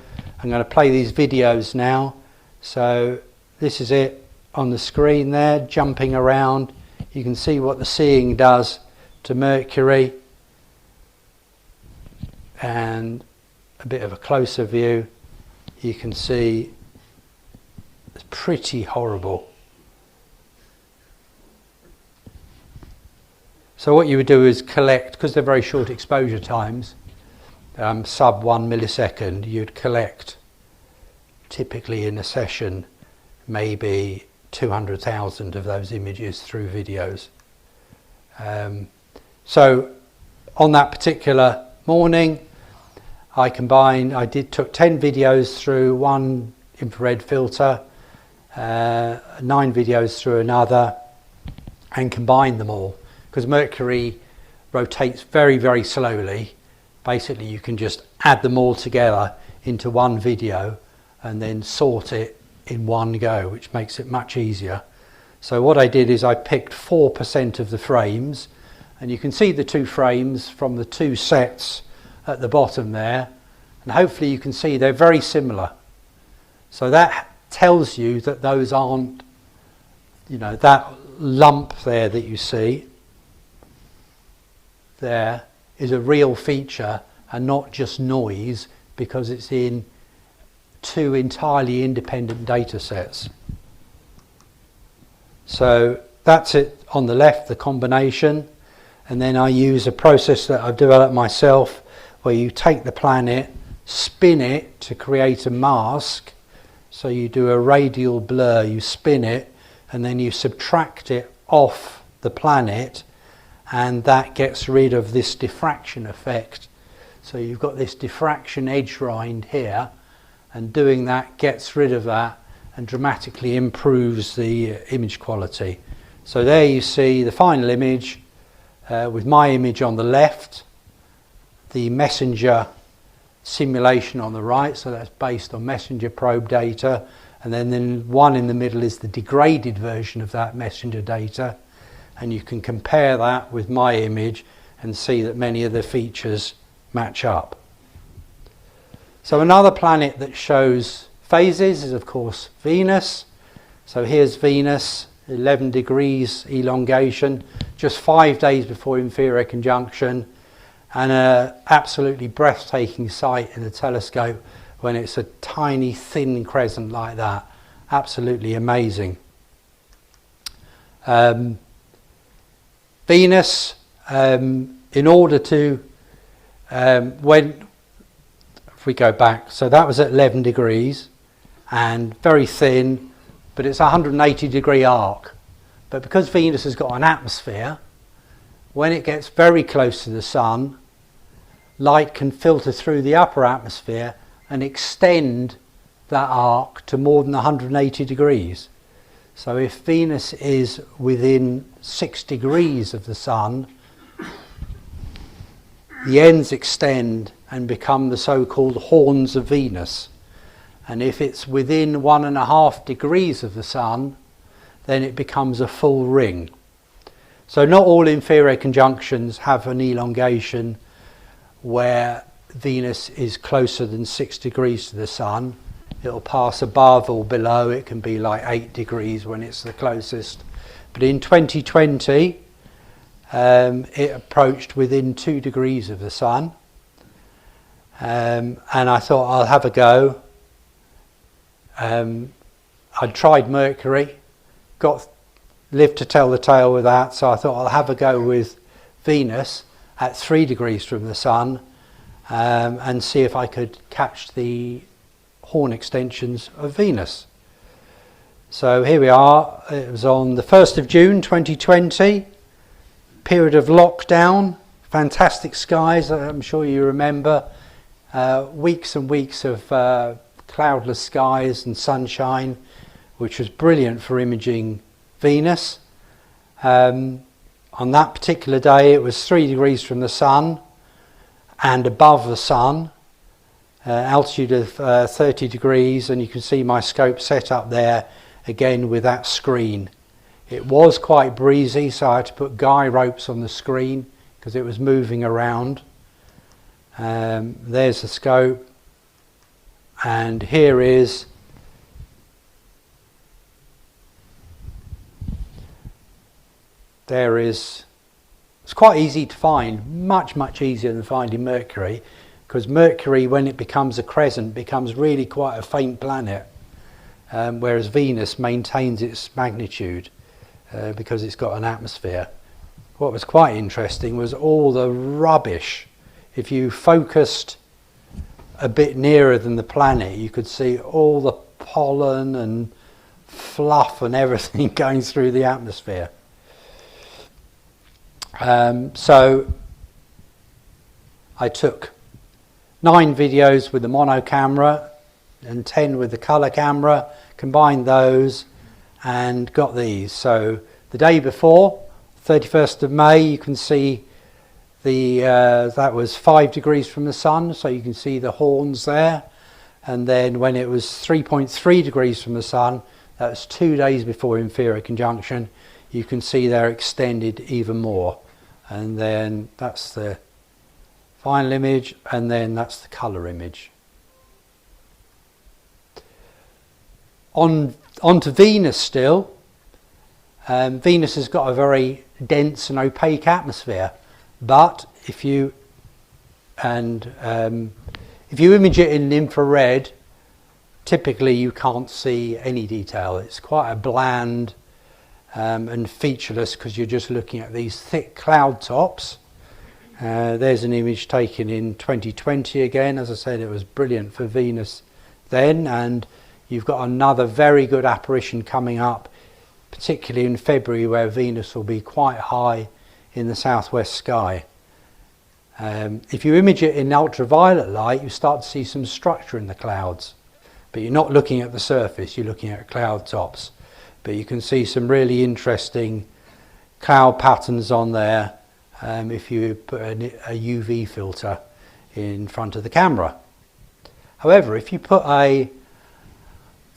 I'm going to play these videos now. So this is it on the screen there, jumping around. You can see what the seeing does to Mercury, and a bit of a closer view. You can see it's pretty horrible. So what you would do is collect, because they're very short exposure times, sub 1 millisecond, you'd collect, typically in a session, maybe 200,000 of those images through videos. So on that particular morning, I took 10 videos through one infrared filter, 9 videos through another, and combined them all. Because Mercury rotates very, very slowly, basically you can just add them all together into one video and then sort it in one go, which makes it much easier. So what I did is I picked 4% of the frames, and you can see the 2 frames from the 2 sets at the bottom there, and hopefully you can see they're very similar. So that tells you that those aren't, that lump there that you see there is a real feature and not just noise, because it's in 2 entirely independent data sets. So that's it on the left, the combination, and then I use a process that I've developed myself, where you take the planet, spin it to create a mask. So you do a radial blur, you spin it, and then you subtract it off the planet, and that gets rid of this diffraction effect. So you've got this diffraction edge rind here, and doing that gets rid of that and dramatically improves the image quality. So there you see the final image with my image on the left, the messenger simulation on the right, so that's based on messenger probe data, and then the one in the middle is the degraded version of that messenger data, and you can compare that with my image and see that many of the features match up. So another planet that shows phases is of course Venus. So here's Venus, 11 degrees elongation, just 5 days before inferior conjunction, and an absolutely breathtaking sight in the telescope when it's a tiny thin crescent like that. Absolutely amazing. Venus, in order to, if we go back, so that was at 11 degrees and very thin, but it's a 180 degree arc. But because Venus has got an atmosphere, when it gets very close to the sun, light can filter through the upper atmosphere and extend that arc to more than 180 degrees. So if Venus is within 6 degrees of the sun, the ends extend and become the so-called horns of Venus. And if it's within 1.5 degrees of the sun, then it becomes a full ring. So not all inferior conjunctions have an elongation where Venus is closer than 6 degrees to the sun. It'll pass above or below. It can be like 8 degrees when it's the closest. But in 2020, it approached within 2 degrees of the sun. And I thought I'll have a go. I'd tried Mercury, lived to tell the tale with that, so I thought I'll have a go with Venus at 3 degrees from the sun, and see if I could catch the horn extensions of Venus. So here we are. It was on the 1st of June 2020, period of lockdown, fantastic skies, I'm sure you remember, weeks and weeks of cloudless skies and sunshine, which was brilliant for imaging Venus. On that particular day it was 3 degrees from the sun and above the sun, altitude of 30 degrees, and you can see my scope set up there again with that screen. It was quite breezy, so I had to put guy ropes on the screen because it was moving around. There's the scope, and here is it's quite easy to find, much easier than finding Mercury, because Mercury, when it becomes a crescent, becomes really quite a faint planet, whereas Venus maintains its magnitude because it's got an atmosphere. What was quite interesting was all the rubbish. If you focused a bit nearer than the planet, you could see all the pollen and fluff and everything going through the atmosphere. So I took 9 videos with the mono camera and 10 with the colour camera, combined those and got these. So the day before, 31st of May, you can see that was 5 degrees from the sun, so you can see the horns there. And then when it was 3.3 degrees from the sun, that was 2 days before inferior conjunction, you can see they're extended even more. And then that's the final image, and then that's the colour image. Onto Venus still. Venus has got a very dense and opaque atmosphere, but if you image it in infrared, typically you can't see any detail. It's quite a bland and featureless, because you're just looking at these thick cloud tops. There's an image taken in 2020 again. As I said, it was brilliant for Venus then, and you've got another very good apparition coming up, particularly in February, where Venus will be quite high in the southwest sky. If you image it in ultraviolet light, you start to see some structure in the clouds, but you're not looking at the surface, you're looking at cloud tops. But you can see some really interesting cloud patterns on there if you put a UV filter in front of the camera. However, if you put a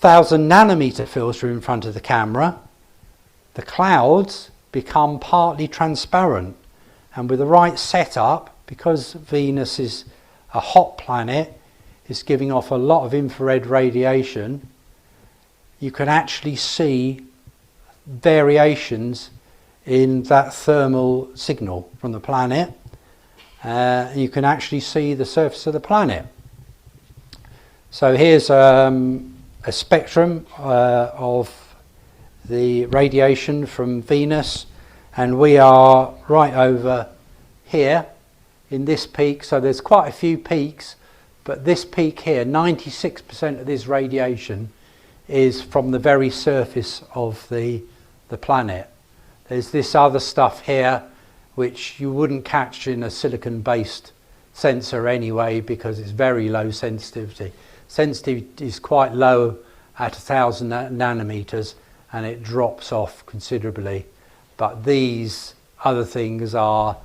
1000 nanometer filter in front of the camera, the clouds become partly transparent, and with the right setup, because Venus is a hot planet, it's giving off a lot of infrared radiation, you can actually see variations in that thermal signal from the planet. You can actually see the surface of the planet. So here's a spectrum of the radiation from Venus, and we are right over here in this peak. So there's quite a few peaks But this peak here, 96% of this radiation is from the very surface of the planet. There's this other stuff here which you wouldn't catch in a silicon-based sensor anyway because it's very low sensitivity. Sensitivity is quite low at 1,000 nanometers and it drops off considerably. But these other things are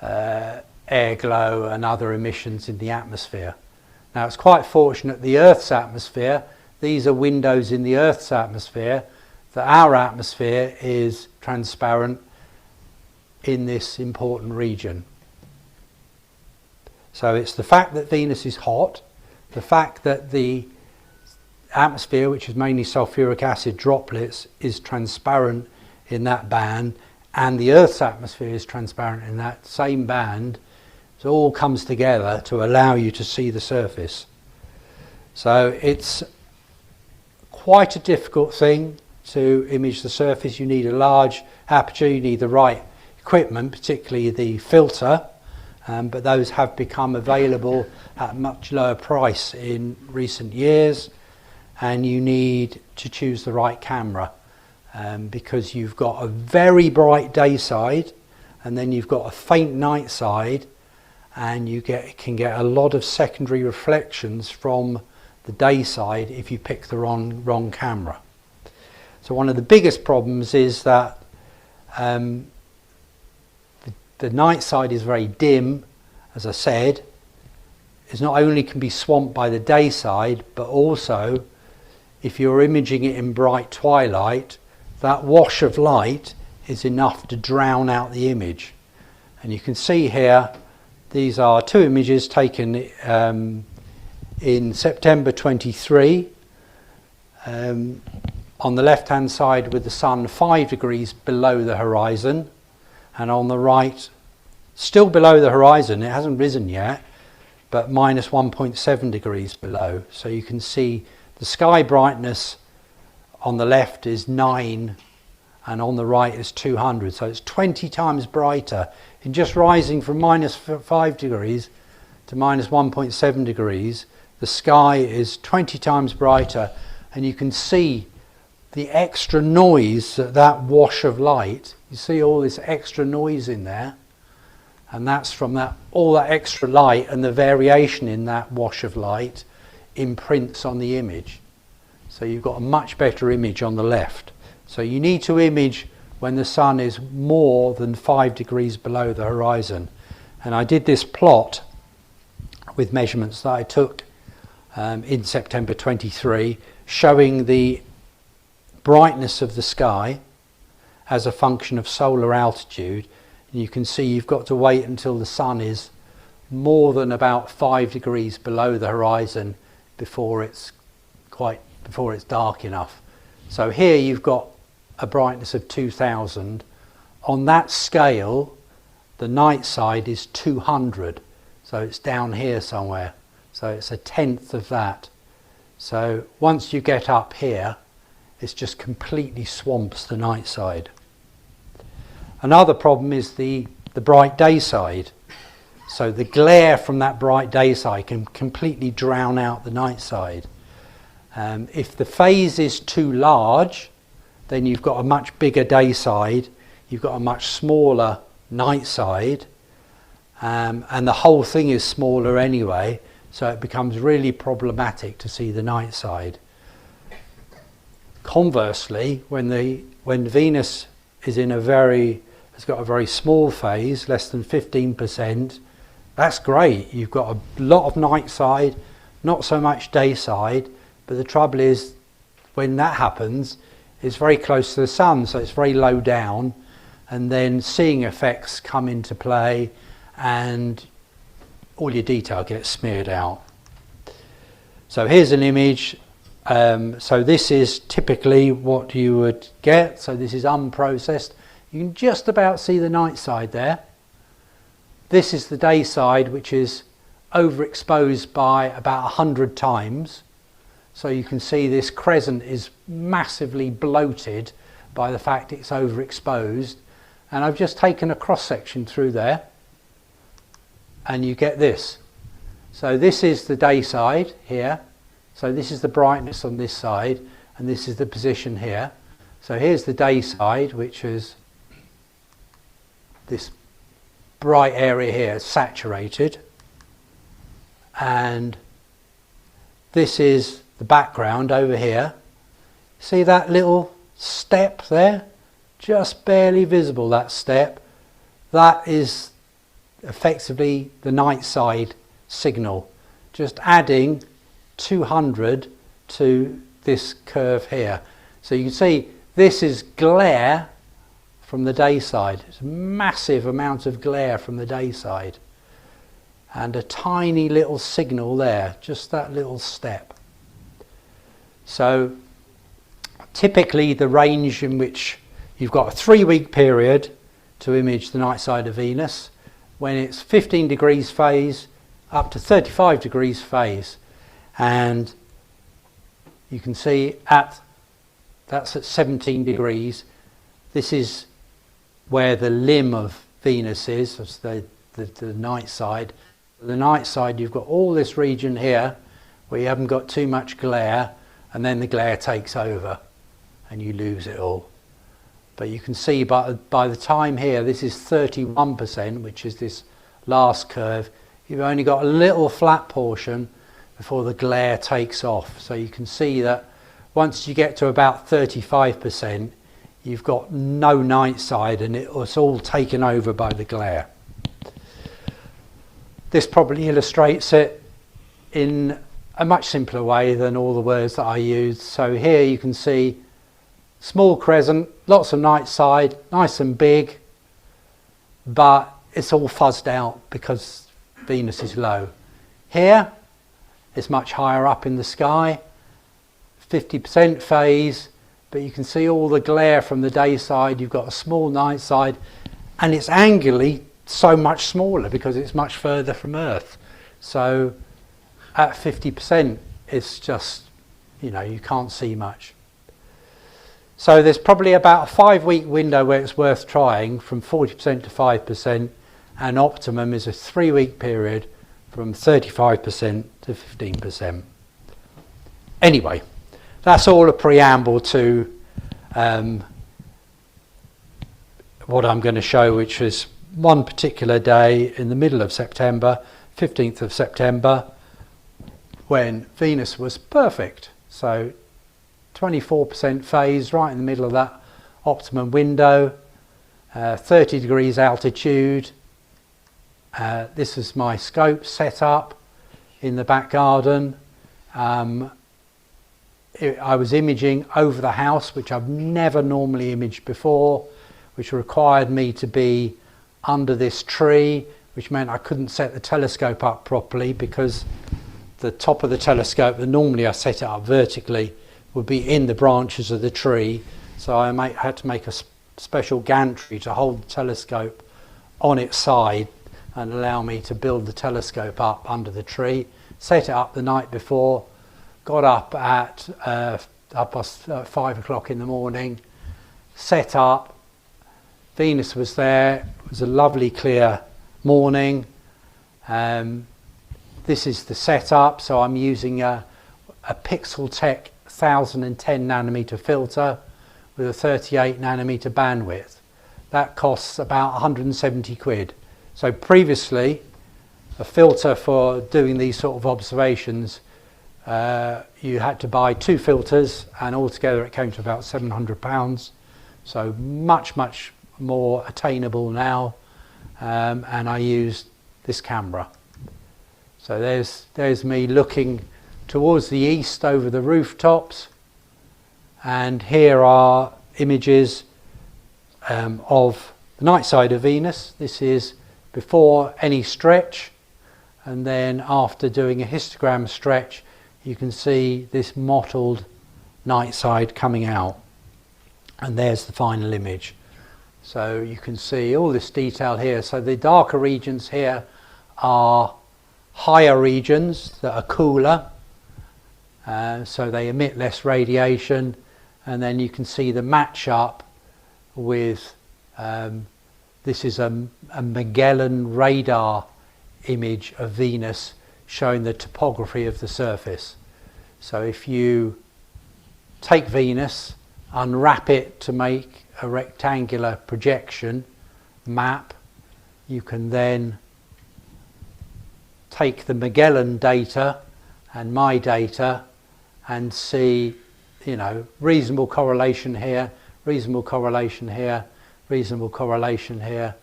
air glow and other emissions in the atmosphere. Now it's quite fortunate the Earth's atmosphere, these are windows in the Earth's atmosphere, that our atmosphere is transparent in this important region. So it's the fact that Venus is hot, the fact that the atmosphere, which is mainly sulfuric acid droplets, is transparent in that band, and the Earth's atmosphere is transparent in that same band. So it all comes together to allow you to see the surface. So it's quite a difficult thing to image the surface. You need a large aperture, you need the right equipment, particularly the filter, but those have become available at much lower price in recent years, and you need to choose the right camera because you've got a very bright day side and then you've got a faint night side, and you can get a lot of secondary reflections from the day side if you pick the wrong camera. So one of the biggest problems is that the night side is very dim, as I said. It not only can be swamped by the day side, but also if you're imaging it in bright twilight, that wash of light is enough to drown out the image. And you can see here, these are two images taken in September 23. On the left hand side with the sun 5 degrees below the horizon, and on the right still below the horizon, it hasn't risen yet, but minus 1.7 degrees below. So you can see the sky brightness on the left is 9 and on the right is 200, so it's 20 times brighter. In just rising from minus 5 degrees to minus 1.7 degrees, the sky is 20 times brighter, and you can see the extra noise that wash of light. You see all this extra noise in there, and that's from all that extra light, and the variation in that wash of light imprints on the image. So you've got a much better image on the left. So you need to image when the sun is more than 5 degrees below the horizon. And I did this plot with measurements that I took in September 23, showing the brightness of the sky as a function of solar altitude. And you can see you've got to wait until the sun is more than about 5 degrees below the horizon before it's dark enough. So here you've got a brightness of 2000. On that scale, the night side is 200, so it's down here somewhere. So it's a tenth of that. So once you get up here, it just completely swamps the night side. Another problem is the bright day side. So the glare from that bright day side can completely drown out the night side. If the phase is too large, then you've got a much bigger day side, you've got a much smaller night side, and the whole thing is smaller anyway, so it becomes really problematic to see the night side. Conversely, when Venus is has got a very small phase, less than 15%, that's great. You've got a lot of night side, not so much day side, but the trouble is when that happens, it's very close to the sun, so it's very low down, and then seeing effects come into play and all your detail gets smeared out. So here's an image. So this is typically what you would get. So this is unprocessed. You can just about see the night side there. This is the day side, which is overexposed by about 100 times. So you can see this crescent is massively bloated by the fact it's overexposed. And I've just taken a cross section through there, and you get this. So this is the day side here. So this is the brightness on this side, and this is the position here. So here's the day side, which is this bright area here, saturated. And this is the background over here. See that little step there? Just barely visible, that step. That is effectively the night side signal. Just adding 200 to this curve here. So you can see this is glare from the day side. It's a massive amount of glare from the day side. And a tiny little signal there, just that little step. So typically the range in which you've got a 3-week period to image the night side of Venus, when it's 15 degrees phase up to 35 degrees phase. And you can see that's at 17 degrees. This is where the limb of Venus is, that's the night side. The night side, you've got all this region here where you haven't got too much glare, and then the glare takes over and you lose it all. But you can see by the time here, this is 31%, which is this last curve. You've only got a little flat portion before the glare takes off. So you can see that once you get to about 35%, you've got no night side, and it's all taken over by the glare. This probably illustrates it in a much simpler way than all the words that I used. So here you can see small crescent, lots of night side, nice and big, but it's all fuzzed out because Venus is low. Here it's much higher up in the sky, 50% phase, but you can see all the glare from the day side. You've got a small night side, and it's angularly so much smaller because it's much further from Earth. So at 50%, it's just, you can't see much. So there's probably about a 5-week window where it's worth trying, from 40% to 5%, and optimum is a 3-week period from 35% to 15%. Anyway, that's all a preamble to what I'm going to show, which is one particular day in the middle of September, 15th of September, when Venus was perfect. So 24% phase, right in the middle of that optimum window, 30 degrees altitude. This is my scope set up in the back garden. I was imaging over the house, which I've never normally imaged before, which required me to be under this tree, which meant I couldn't set the telescope up properly because the top of the telescope, that normally I set it up vertically, would be in the branches of the tree. So I had to make a special gantry to hold the telescope on its side and allow me to build the telescope up under the tree. Set it up the night before, got up at 5 o'clock in the morning, set up. Venus was there. It was a lovely clear morning. This is the setup. So I'm using a Pixeltech 1010 nanometer filter with a 38 nanometer bandwidth. That costs about 170 quid. So previously, a filter for doing these sort of observations, you had to buy 2 filters, and altogether it came to about £700. So much more attainable now, and I used this camera. So there's me looking towards the east over the rooftops, and here are images of the night side of Venus. This is before any stretch, and then after doing a histogram stretch, you can see this mottled night side coming out, and there's the final image. So you can see all this detail here. So the darker regions here are higher regions that are cooler, so they emit less radiation, and then you can see the match up with this is a Magellan radar image of Venus showing the topography of the surface. So if you take Venus, unwrap it to make a rectangular projection map, you can then take the Magellan data and my data and see, you know, reasonable correlation here, reasonable correlation here, reasonable correlation here.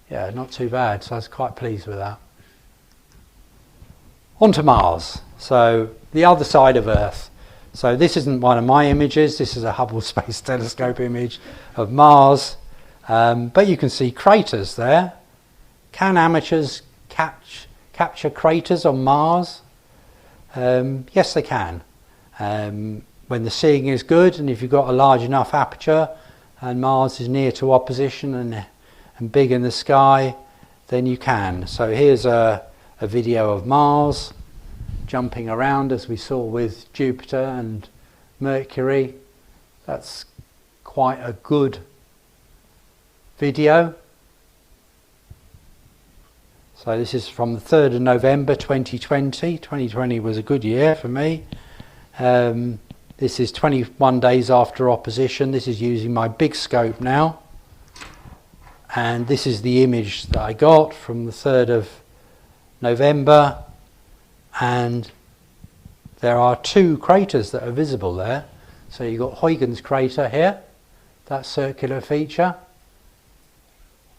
Yeah, not too bad, so I was quite pleased with that. On to Mars, so the other side of Earth. So this isn't one of my images, this is a Hubble Space Telescope image of Mars, but you can see craters there. Can amateurs capture craters on Mars? Yes, they can. When the seeing is good, and if you've got a large enough aperture and Mars is near to opposition and big in the sky, then you can. So here's a video of Mars jumping around, as we saw with Jupiter and Mercury. That's quite a good video. So this is from the 3rd of November 2020. 2020 was a good year for me. This is 21 days after opposition. This is using my big scope now. And this is the image that I got from the 3rd of November. And there are 2 craters that are visible there. So you've got Huygens crater here, that circular feature,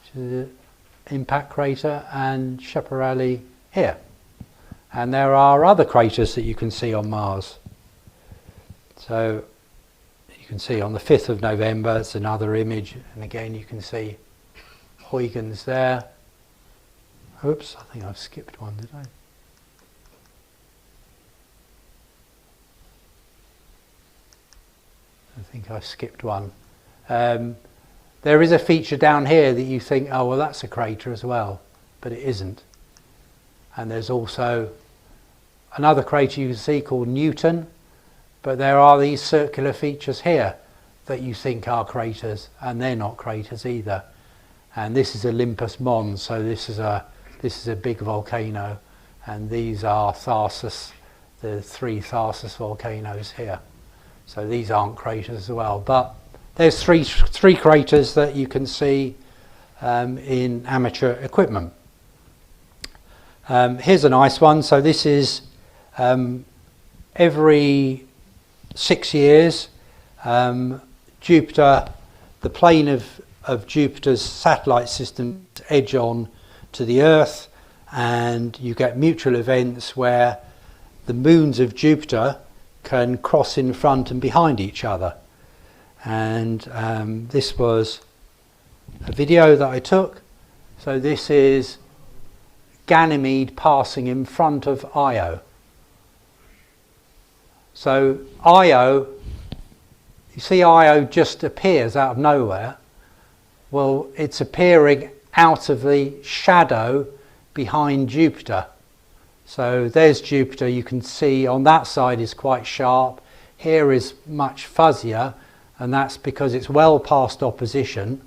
which is the impact crater, and Schiaparelli here. And there are other craters that you can see on Mars. So you can see on the 5th of November, it's another image, and again you can see Huygens there. Oops, I think I've skipped one, did I? I think I skipped one. There is a feature down here that you think, oh well, that's a crater as well, but it isn't. And there's also another crater you can see called Newton, but there are these circular features here that you think are craters, and they're not craters either. And this is Olympus Mons, so this is a big volcano, and these are Tharsis, the 3 Tharsis volcanoes here. So these aren't craters as well, but there's three craters that you can see in amateur equipment. Here's a nice one. So this is every 6 years, Jupiter, the plane of Jupiter's satellite system edge on to the Earth, and you get mutual events where the moons of Jupiter can cross in front and behind each other. And this was a video that I took. So this is Ganymede passing in front of Io. So Io, you see Io just appears out of nowhere. Well, it's appearing out of the shadow behind Jupiter. So there's Jupiter, you can see on that side is quite sharp, here is much fuzzier, and that's because it's well past opposition,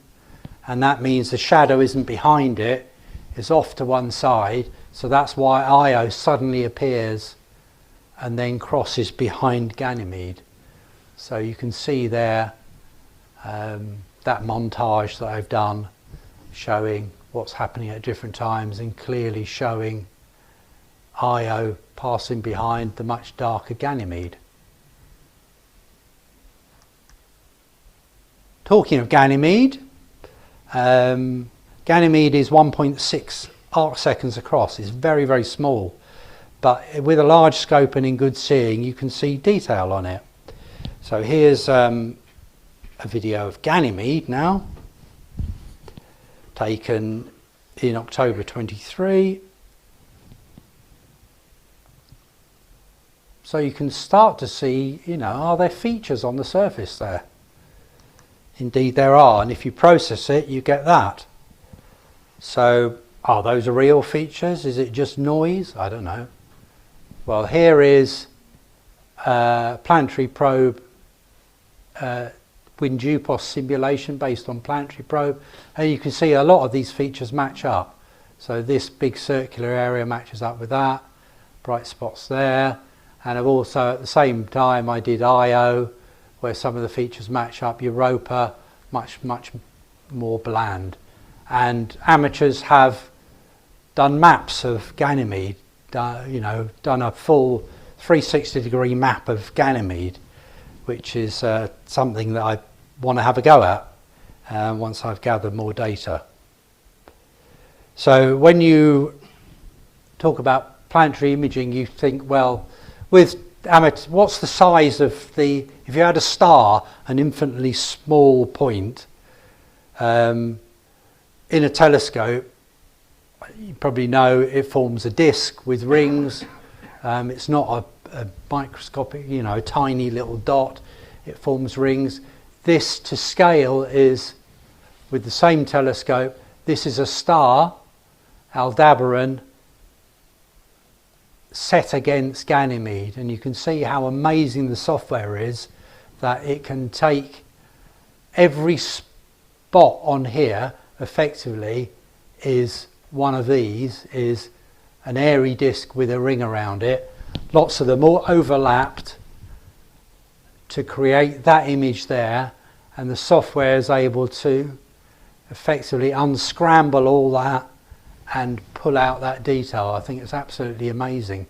and that means the shadow isn't behind it, it's off to one side, so that's why Io suddenly appears and then crosses behind Ganymede. So you can see there that montage that I've done showing what's happening at different times and clearly showing Io passing behind the much darker Ganymede. Talking of Ganymede, Ganymede is 1.6 arc seconds across. It's very, very small, but with a large scope and in good seeing you can see detail on it. So here's a video of Ganymede now, taken in October 23. So you can start to see, you know, are there features on the surface there? Indeed there are, and if you process it, you get that. So, are those real features? Is it just noise? I don't know. Well, here is Planetary probe, WinJupos simulation based on Planetary probe, and you can see a lot of these features match up. So this big circular area matches up with that. bright spots there. And I've also, at the same time, I did Io, where some of the features match up. Europa, much more bland. And amateurs have done maps of Ganymede, done a full 360-degree map of Ganymede, which is something that I want to have a go at once I've gathered more data. So when you talk about planetary imaging, you think, well, with amateur, what's the size of if you had a star, an infinitely small point, in a telescope, you probably know it forms a disk with rings. It's not a microscopic, a tiny little dot. It forms rings. This to scale is, with the same telescope, this is a star, Aldebaran, set against Ganymede. And you can see how amazing the software is, that it can take every spot on here, effectively, is one of these, is an airy disk with a ring around it. Lots of them all overlapped to create that image there, and the software is able to effectively unscramble all that and pull out that detail. I think it's absolutely amazing.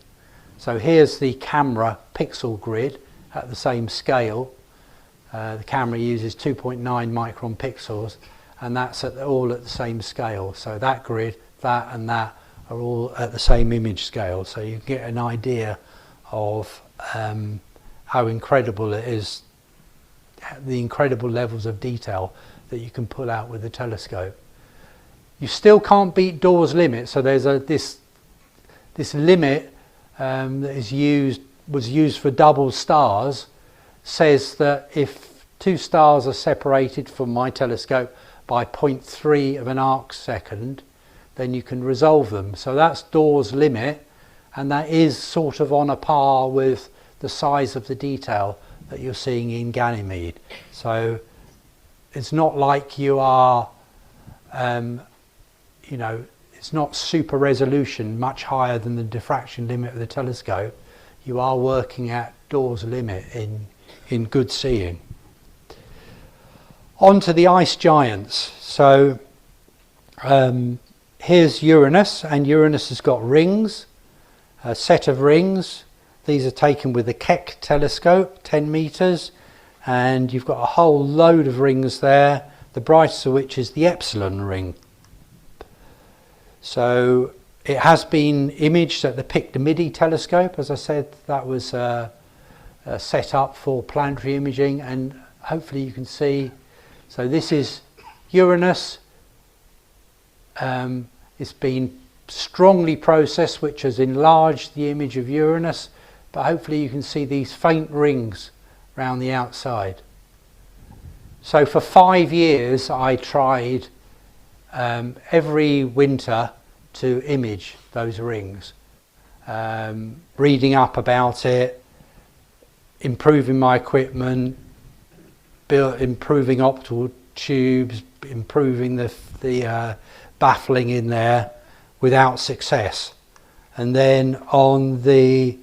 So here's the camera pixel grid at the same scale. The camera uses 2.9 micron pixels, and that's all at the same scale. So that grid, that and that are all at the same image scale. So you get an idea of how incredible it is, the incredible levels of detail that you can pull out with the telescope. You still can't beat Dawes limit. So there's this limit that was used for double stars, says that if two stars are separated from my telescope by 0.3 of an arc second, then you can resolve them. So that's Dawes limit, and that is sort of on a par with the size of the detail that you're seeing in Ganymede. So it's not like you are, it's not super resolution, much higher than the diffraction limit of the telescope. You are working at Dawes limit in good seeing. On to the ice giants. So here's Uranus, and Uranus has got rings, a set of rings. These are taken with the Keck telescope, 10 meters, and you've got a whole load of rings there, the brightest of which is the Epsilon ring. So it has been imaged at the Pictomidi telescope. As I said, that was set up for planetary imaging, and hopefully you can see. So this is Uranus. It's been strongly processed, which has enlarged the image of Uranus, but hopefully you can see these faint rings around the outside. So for 5 years I tried every winter to image those rings, reading up about it, improving my equipment, improving optical tubes, improving the baffling in there, without success. And then on the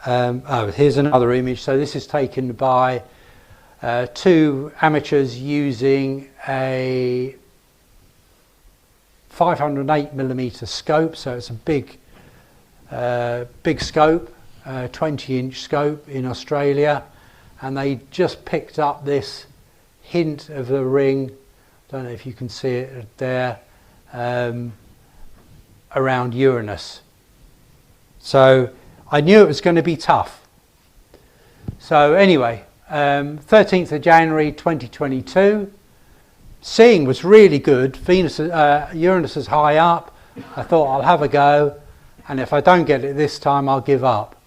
here's another image. So this is taken by two amateurs using a 508mm scope. So it's a big scope, 20-inch scope in Australia, and they just picked up this hint of the ring. Don't know if you can see it there, around Uranus. So I knew it was going to be tough. So anyway, 13th of January 2022, seeing was really good. Uranus is high up. I thought I'll have a go, and if I don't get it this time, I'll give up.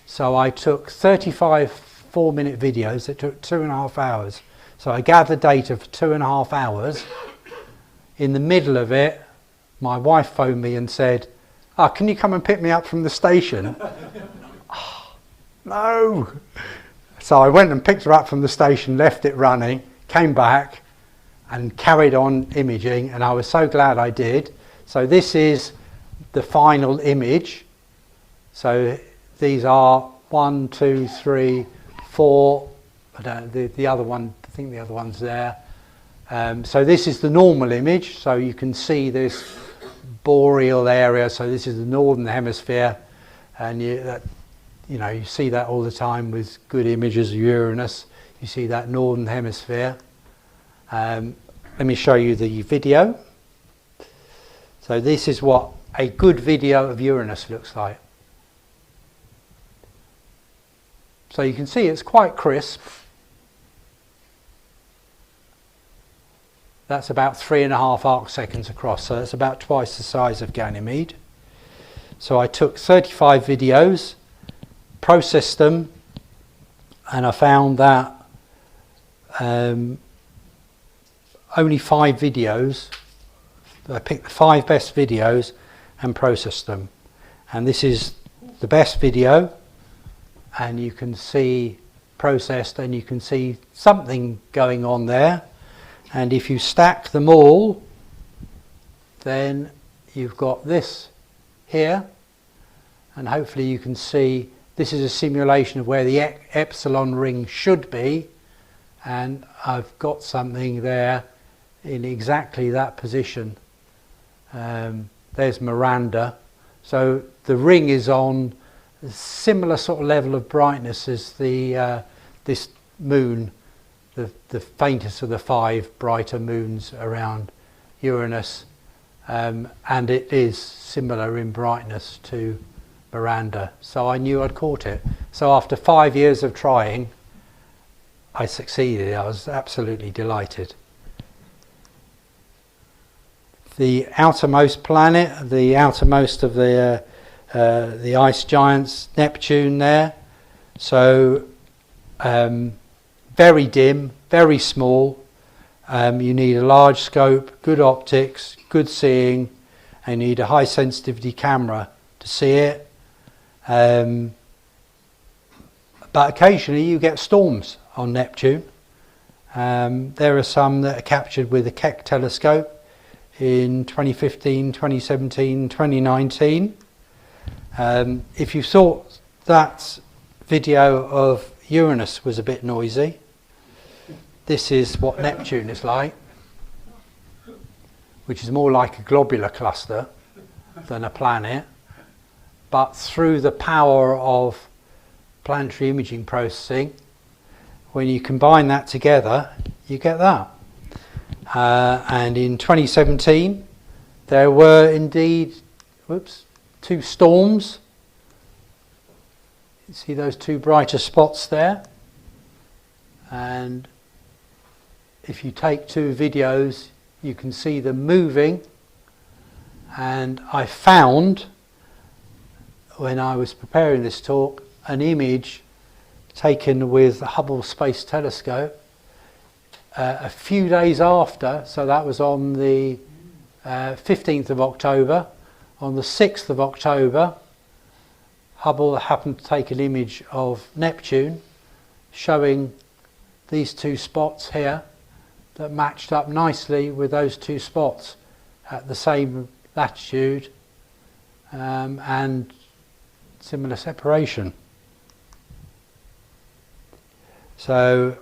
So I took 35 4-minute videos that took 2.5 hours. So I gathered data for 2.5 hours. In the middle of it, my wife phoned me and said, can you come and pick me up from the station? No. So I went and picked her up from the station, left it running, came back and carried on imaging, and I was so glad I did. So this is the final image. So these are 1, 2, 3, 4. I don't know, the other one, I think the other one's there. So this is the normal image. So you can see this boreal area. So this is the northern hemisphere, and you see that all the time with good images of Uranus. You see that northern hemisphere. Let me show you the video. So this is what a good video of Uranus looks like. So you can see it's quite crisp. That's about 3.5 arc seconds across, so that's about twice the size of Ganymede. So I took 35 videos, processed them, and I found that only 5 videos, I picked the 5 best videos and processed them. And this is the best video, and you can see processed, and you can see something going on there. And if you stack them all, then you've got this here, and hopefully you can see this is a simulation of where the epsilon ring should be, and I've got something there in exactly that position. There's Miranda. So the ring is on a similar sort of level of brightness as this moon, the faintest of the 5 brighter moons around Uranus, and it is similar in brightness to Miranda. So I knew I'd caught it. So after 5 years of trying, I succeeded. I was absolutely delighted. The outermost planet, the outermost of the ice giants, Neptune there. So very dim, very small. You need a large scope, good optics, good seeing, and you need a high sensitivity camera to see it. But occasionally you get storms on Neptune. There are some that are captured with the Keck telescope in 2015, 2017, 2019. If you thought that video of Uranus was a bit noisy, this is what Neptune is like, which is more like a globular cluster than a planet. But through the power of planetary imaging processing, when you combine that together, you get that. And in 2017, there were indeed 2 storms. You see those 2 brighter spots there? And if you take 2 videos, you can see them moving. And I found, when I was preparing this talk, an image taken with the Hubble Space Telescope a few days after. So that was on the 15th of October. On the 6th of October, Hubble happened to take an image of Neptune showing these 2 spots here that matched up nicely with those 2 spots at the same latitude and similar separation. So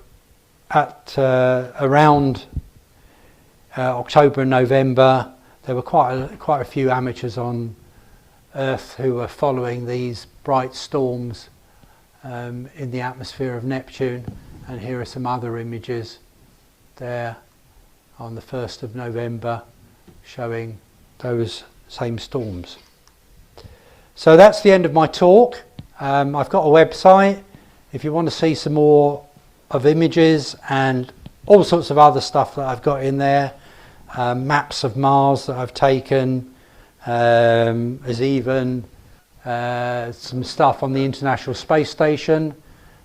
at around October and November, there were quite a few amateurs on Earth who were following these bright storms in the atmosphere of Neptune, and here are some other images there on the 1st of November showing those same storms. So that's the end of my talk. I've got a website if you want to see some more of images and all sorts of other stuff that I've got in there. Maps of Mars that I've taken. There's even some stuff on the International Space Station.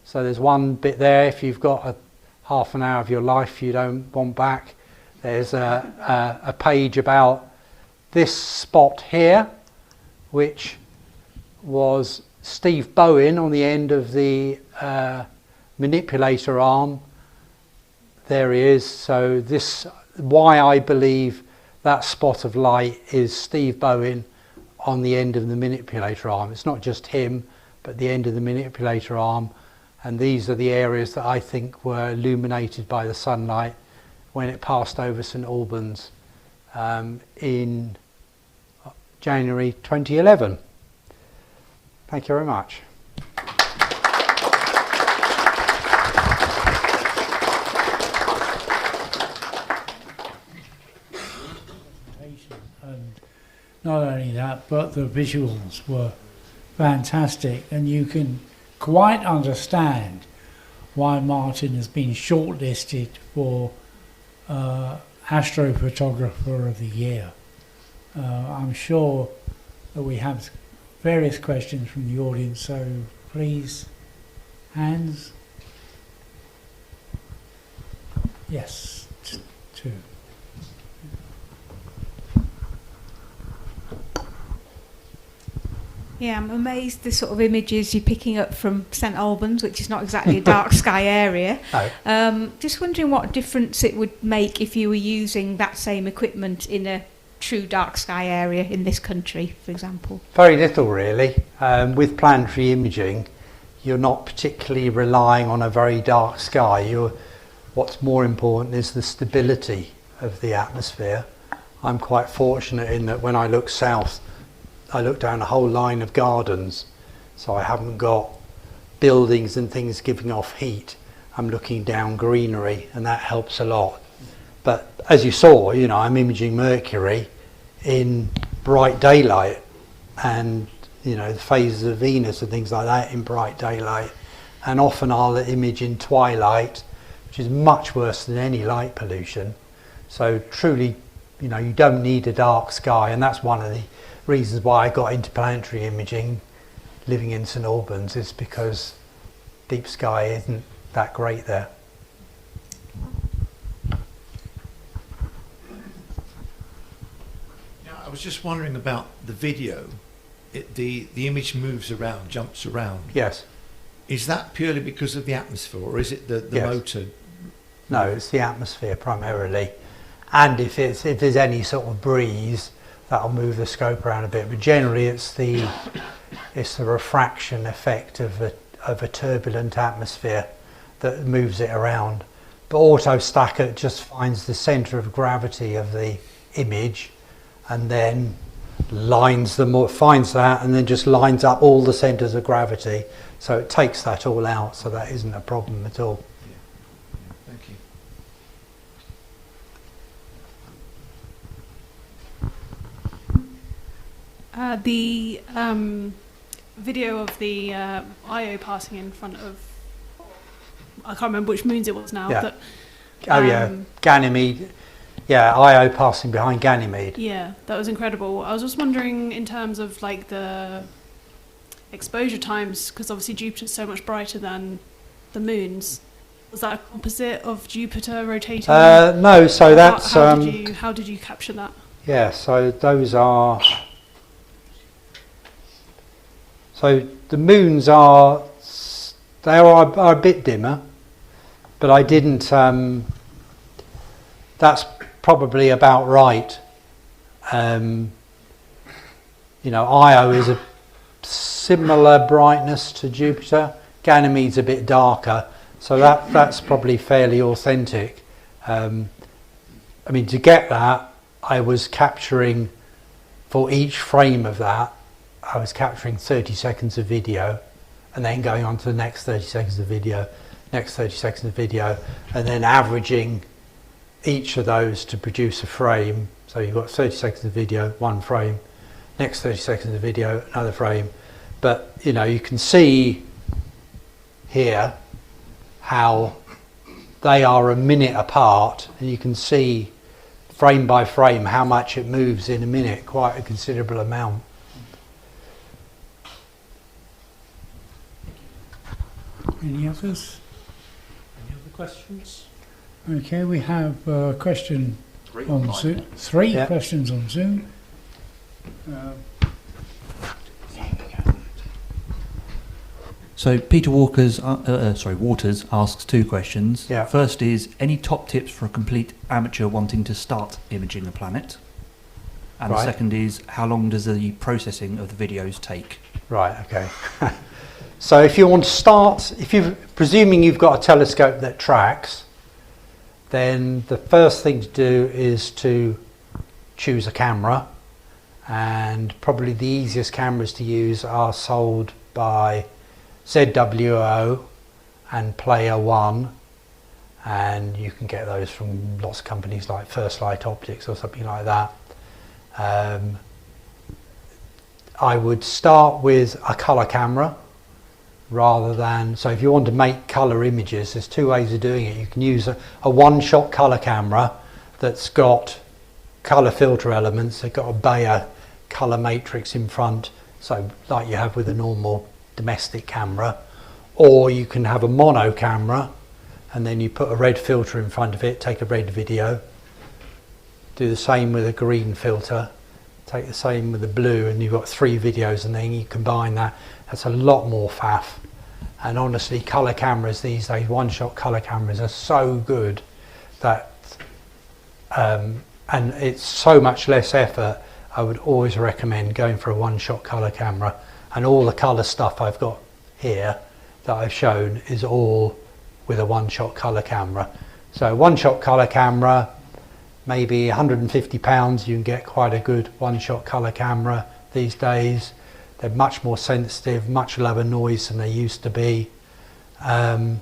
So there's one bit there, if you've got half an hour of your life you don't want back, there's a page about this spot here, which was Steve Bowen on the end of the manipulator arm. There he is. So this, why I believe that spot of light is Steve Bowen on the end of the manipulator arm. It's not just him, but the end of the manipulator arm. And these are the areas that I think were illuminated by the sunlight when it passed over St Albans in January 2011. Thank you very much. And not only that, but the visuals were fantastic, and you can quite understand why Martin has been shortlisted for astrophotographer of the year. I'm sure that we have various questions from the audience, so please, hands. Yes, two. Yeah, I'm amazed the sort of images you're picking up from St Albans, which is not exactly a dark sky area. No. Just wondering what difference it would make if you were using that same equipment in a true dark sky area in this country, for example. Very little really. With planetary imaging, you're not particularly relying on a very dark sky. What's more important is the stability of the atmosphere. I'm quite fortunate in that when I look south, I look down a whole line of gardens, so I haven't got buildings and things giving off heat. I'm looking down greenery, and that helps a lot. But as you saw, I'm imaging Mercury in bright daylight, and the phases of Venus and things like that in bright daylight. And often I'll image in twilight, which is much worse than any light pollution. So truly, you don't need a dark sky, and that's one of the reasons why I got into planetary imaging, living in St Albans, is because deep sky isn't that great there. Yeah, I was just wondering about the video. The image moves around, jumps around. Yes. Is that purely because of the atmosphere, or is it the Yes. motor? No, it's the atmosphere primarily, and if there's any sort of breeze, that'll move the scope around a bit. But generally, it's the refraction effect of a turbulent atmosphere that moves it around. But AutoStacker just finds the centre of gravity of the image, and then finds that, and then just lines up all the centres of gravity. So it takes that all out. So that isn't a problem at all. Thank you. The video of the Io passing in front of, I can't remember which moons it was now. Yeah. That, Ganymede. Yeah, Io passing behind Ganymede. Yeah, that was incredible. I was just wondering in terms of like the exposure times, because obviously Jupiter's so much brighter than the moons. Was that a composite of Jupiter rotating? No, so that's... How did you capture that? Yeah, so those are... So the moons are a bit dimmer, but I didn't... that's probably about right. Io is a similar brightness to Jupiter. Ganymede's a bit darker, so that's probably fairly authentic. To get that, I was capturing, for each frame of that, I was capturing 30 seconds of video, and then going on to the next 30 seconds of video, next 30 seconds of video, and then averaging each of those to produce a frame. So you've got 30 seconds of video, one frame, next 30 seconds of video, another frame. But you can see here how they are a minute apart, and you can see frame by frame how much it moves in a minute, quite a considerable amount. Any others? Any other questions? Okay, we have a question Three on online. Zoom. Three Yeah. questions on Zoom. So Peter Waters asks two questions. Yeah. First is, any top tips for a complete amateur wanting to start imaging a planet? And the Right. second is, how long does the processing of the videos take? Right, okay. So if you want to start, presuming you've got a telescope that tracks, then the first thing to do is to choose a camera, and probably the easiest cameras to use are sold by ZWO and Player One, and you can get those from lots of companies like First Light Optics or something like that. I would start with a colour camera rather than, so if you want to make colour images, there's two ways of doing it. You can use a one-shot colour camera that's got colour filter elements, they've got a Bayer colour matrix in front, so like you have with a normal domestic camera, or you can have a mono camera and then you put a red filter in front of it, take a red video, do the same with a green filter, take the same with the blue, and you've got 3 videos, and then you combine that. That's a lot more faff. And honestly, colour cameras these days, one-shot colour cameras are so good that, and it's so much less effort. I would always recommend going for a one-shot colour camera, and all the colour stuff I've got here that I've shown is all with a one-shot colour camera. So one-shot colour camera, maybe £150, you can get quite a good one-shot colour camera these days. They're much more sensitive, much lower noise than they used to be, and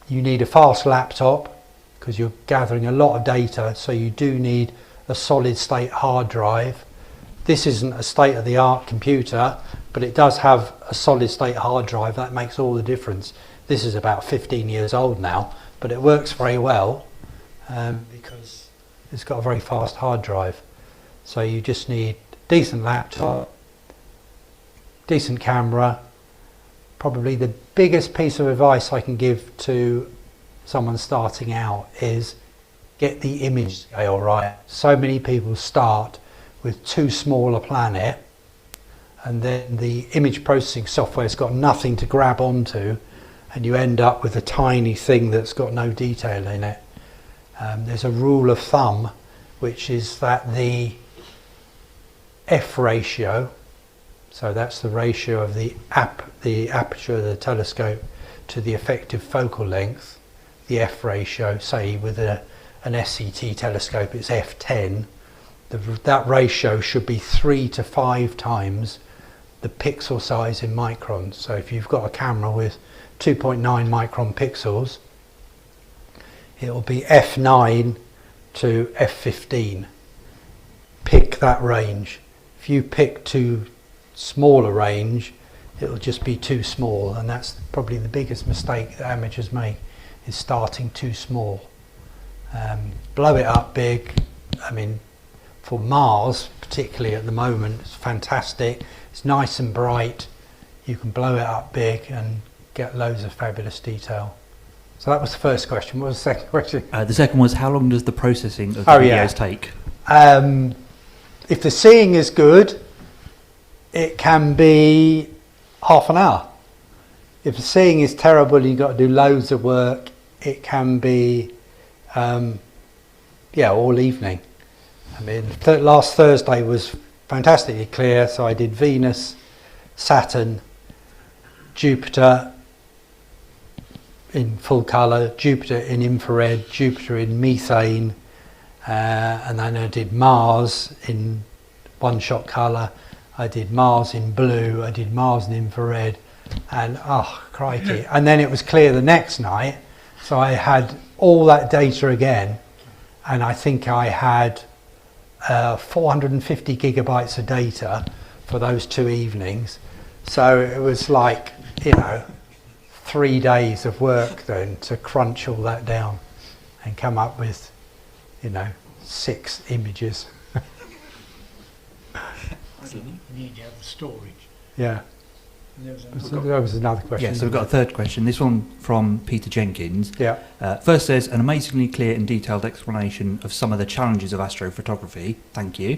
you need a fast laptop because you're gathering a lot of data, so you do need a solid state hard drive. This isn't a state-of-the-art computer, but it does have a solid state hard drive. That makes all the difference. This is about 15 years old now, but it works very well because it's got a very fast hard drive. So you just need decent laptop, decent camera. Probably the biggest piece of advice I can give to someone starting out is get the image scale right. So many people start with too small a planet, and then the image processing software's got nothing to grab onto, and you end up with a tiny thing that's got no detail in it. There's a rule of thumb, which is that the F ratio, so that's the ratio of the aperture of the telescope to the effective focal length, the F ratio, say with an SCT telescope it's F10, that ratio should be 3 to 5 times the pixel size in microns. So if you've got a camera with 2.9 micron pixels, it will be F9 to F15. Pick that range. If you pick too small a range, it'll just be too small, and that's probably the biggest mistake that amateurs make, is starting too small. Blow it up big. I mean, for Mars particularly at the moment, it's fantastic. It's nice and bright. You can blow it up big and get loads of fabulous detail. So that was the first question. What was the second question? The second was, how long does the processing of the videos take? If the seeing is good, it can be half an hour. If the seeing is terrible and you've got to do loads of work, it can be all evening. I mean, last Thursday was fantastically clear, so I did Venus, Saturn, Jupiter in full colour, Jupiter in infrared, Jupiter in methane, and then I did Mars in one-shot colour, I did Mars in blue, I did Mars in infrared, and oh crikey, and then it was clear the next night, so I had all that data again, and I think I had 450 gigabytes of data for those 2 evenings. So it was like, 3 days of work then to crunch all that down and come up with, 6 images. You need to have the storage. Yeah. So that was another question. Yeah, so we've got a third question. This one from Peter Jenkins. Yeah. First says, an amazingly clear and detailed explanation of some of the challenges of astrophotography. Thank you.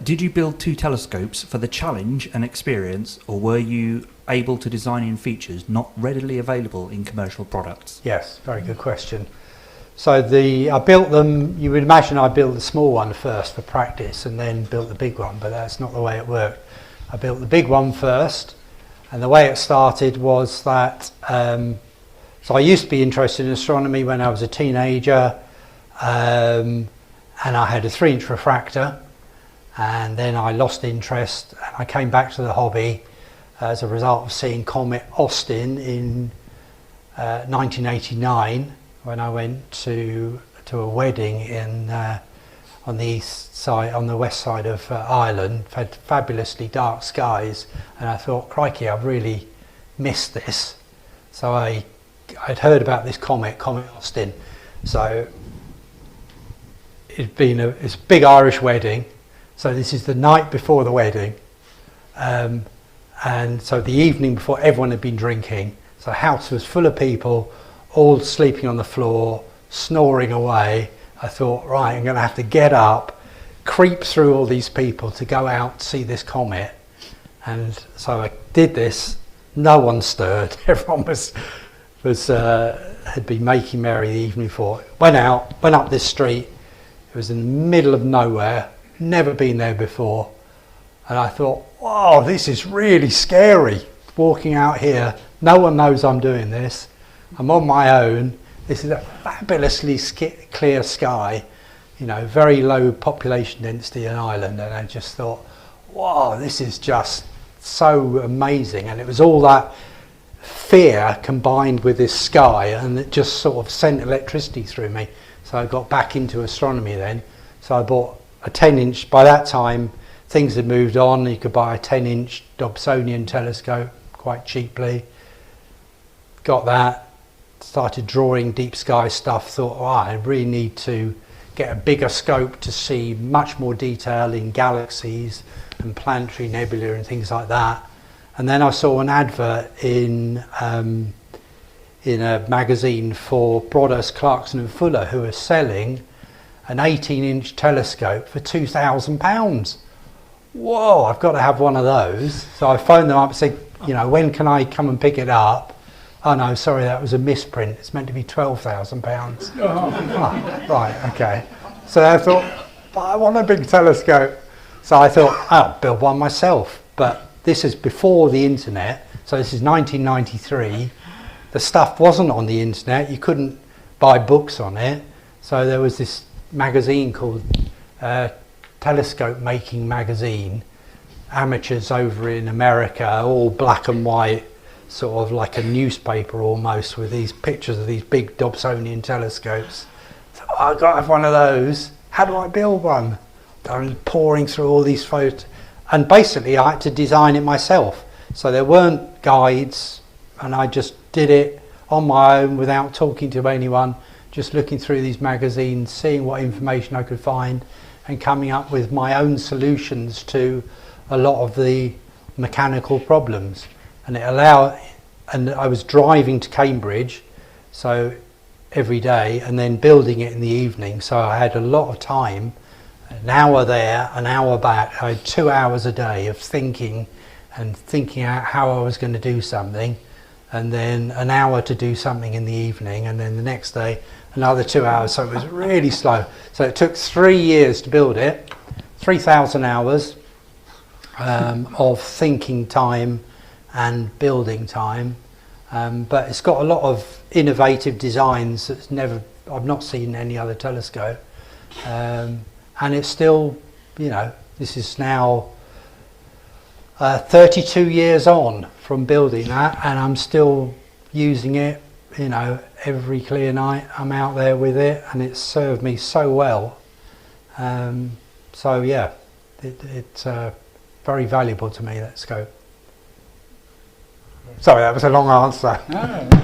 Did you build 2 telescopes for the challenge and experience, or were you able to design in features not readily available in commercial products? Yes, very good question. So I built them, you would imagine I built the small one first for practice and then built the big one, but that's not the way it worked. I built the big one first, and the way it started was that, so I used to be interested in astronomy when I was a teenager, and I had a 3-inch refractor, and then I lost interest and I came back to the hobby as a result of seeing Comet Austin in 1989 when I went to a wedding in on the east side, on the west side of Ireland. Had fabulously dark skies, and I thought, crikey, I've really missed this. So I'd heard about this Comet Austin. So it's a big Irish wedding. So this is the night before the wedding, and so the evening before everyone had been drinking. So the house was full of people, all sleeping on the floor, snoring away. I thought, right, I'm going to have to get up, creep through all these people to go out to see this comet. And so I did this. No one stirred. Everyone had been making merry the evening before. Went up this street. It was in the middle of nowhere. Never been there before. And I thought, wow, this is really scary. Walking out here, no one knows I'm doing this. I'm on my own. This is a fabulously clear sky, very low population density in Ireland. And I just thought, wow, this is just so amazing. And it was all that fear combined with this sky, and it just sort of sent electricity through me. So I got back into astronomy then. So I bought a 10-inch. By that time, things had moved on. You could buy a 10-inch Dobsonian telescope quite cheaply. Got that. Started drawing deep sky stuff. Thought, I really need to get a bigger scope to see much more detail in galaxies and planetary nebula and things like that. And then I saw an advert in a magazine for Broadhurst, Clarkson and Fuller, who were selling an 18-inch telescope for £2,000. Whoa, I've got to have one of those. So I phoned them up and said, when can I come and pick it up? Oh no, sorry, that was a misprint. It's meant to be £12,000. Oh, right, okay. So I thought, but I want a big telescope. So I thought, I'll build one myself. But this is before the internet. So this is 1993. The stuff wasn't on the internet. You couldn't buy books on it. So there was this magazine called Telescope Making Magazine. Amateurs over in America, all black and white, sort of like a newspaper almost, with these pictures of these big Dobsonian telescopes. So I've got to have one of those. How do I build one? I was pouring through all these photos, and basically I had to design it myself. So there weren't guides, and I just did it on my own without talking to anyone, just looking through these magazines, seeing what information I could find, and coming up with my own solutions to a lot of the mechanical problems. And I was driving to Cambridge, so every day, and then building it in the evening. So I had a lot of time, an hour there, an hour back. I had 2 hours a day of thinking out how I was going to do something, and then an hour to do something in the evening, and then the next day another 2 hours. So it was really slow. So it took 3 years to build it, 3,000 hours of thinking time and building time, but it's got a lot of innovative designs that's I've not seen any other telescope, and it's still, this is now 32 years on from building that, and I'm still using it. Every clear night I'm out there with it, and it's served me so well. So yeah, it's very valuable to me, that scope. Sorry, that was a long answer. No. I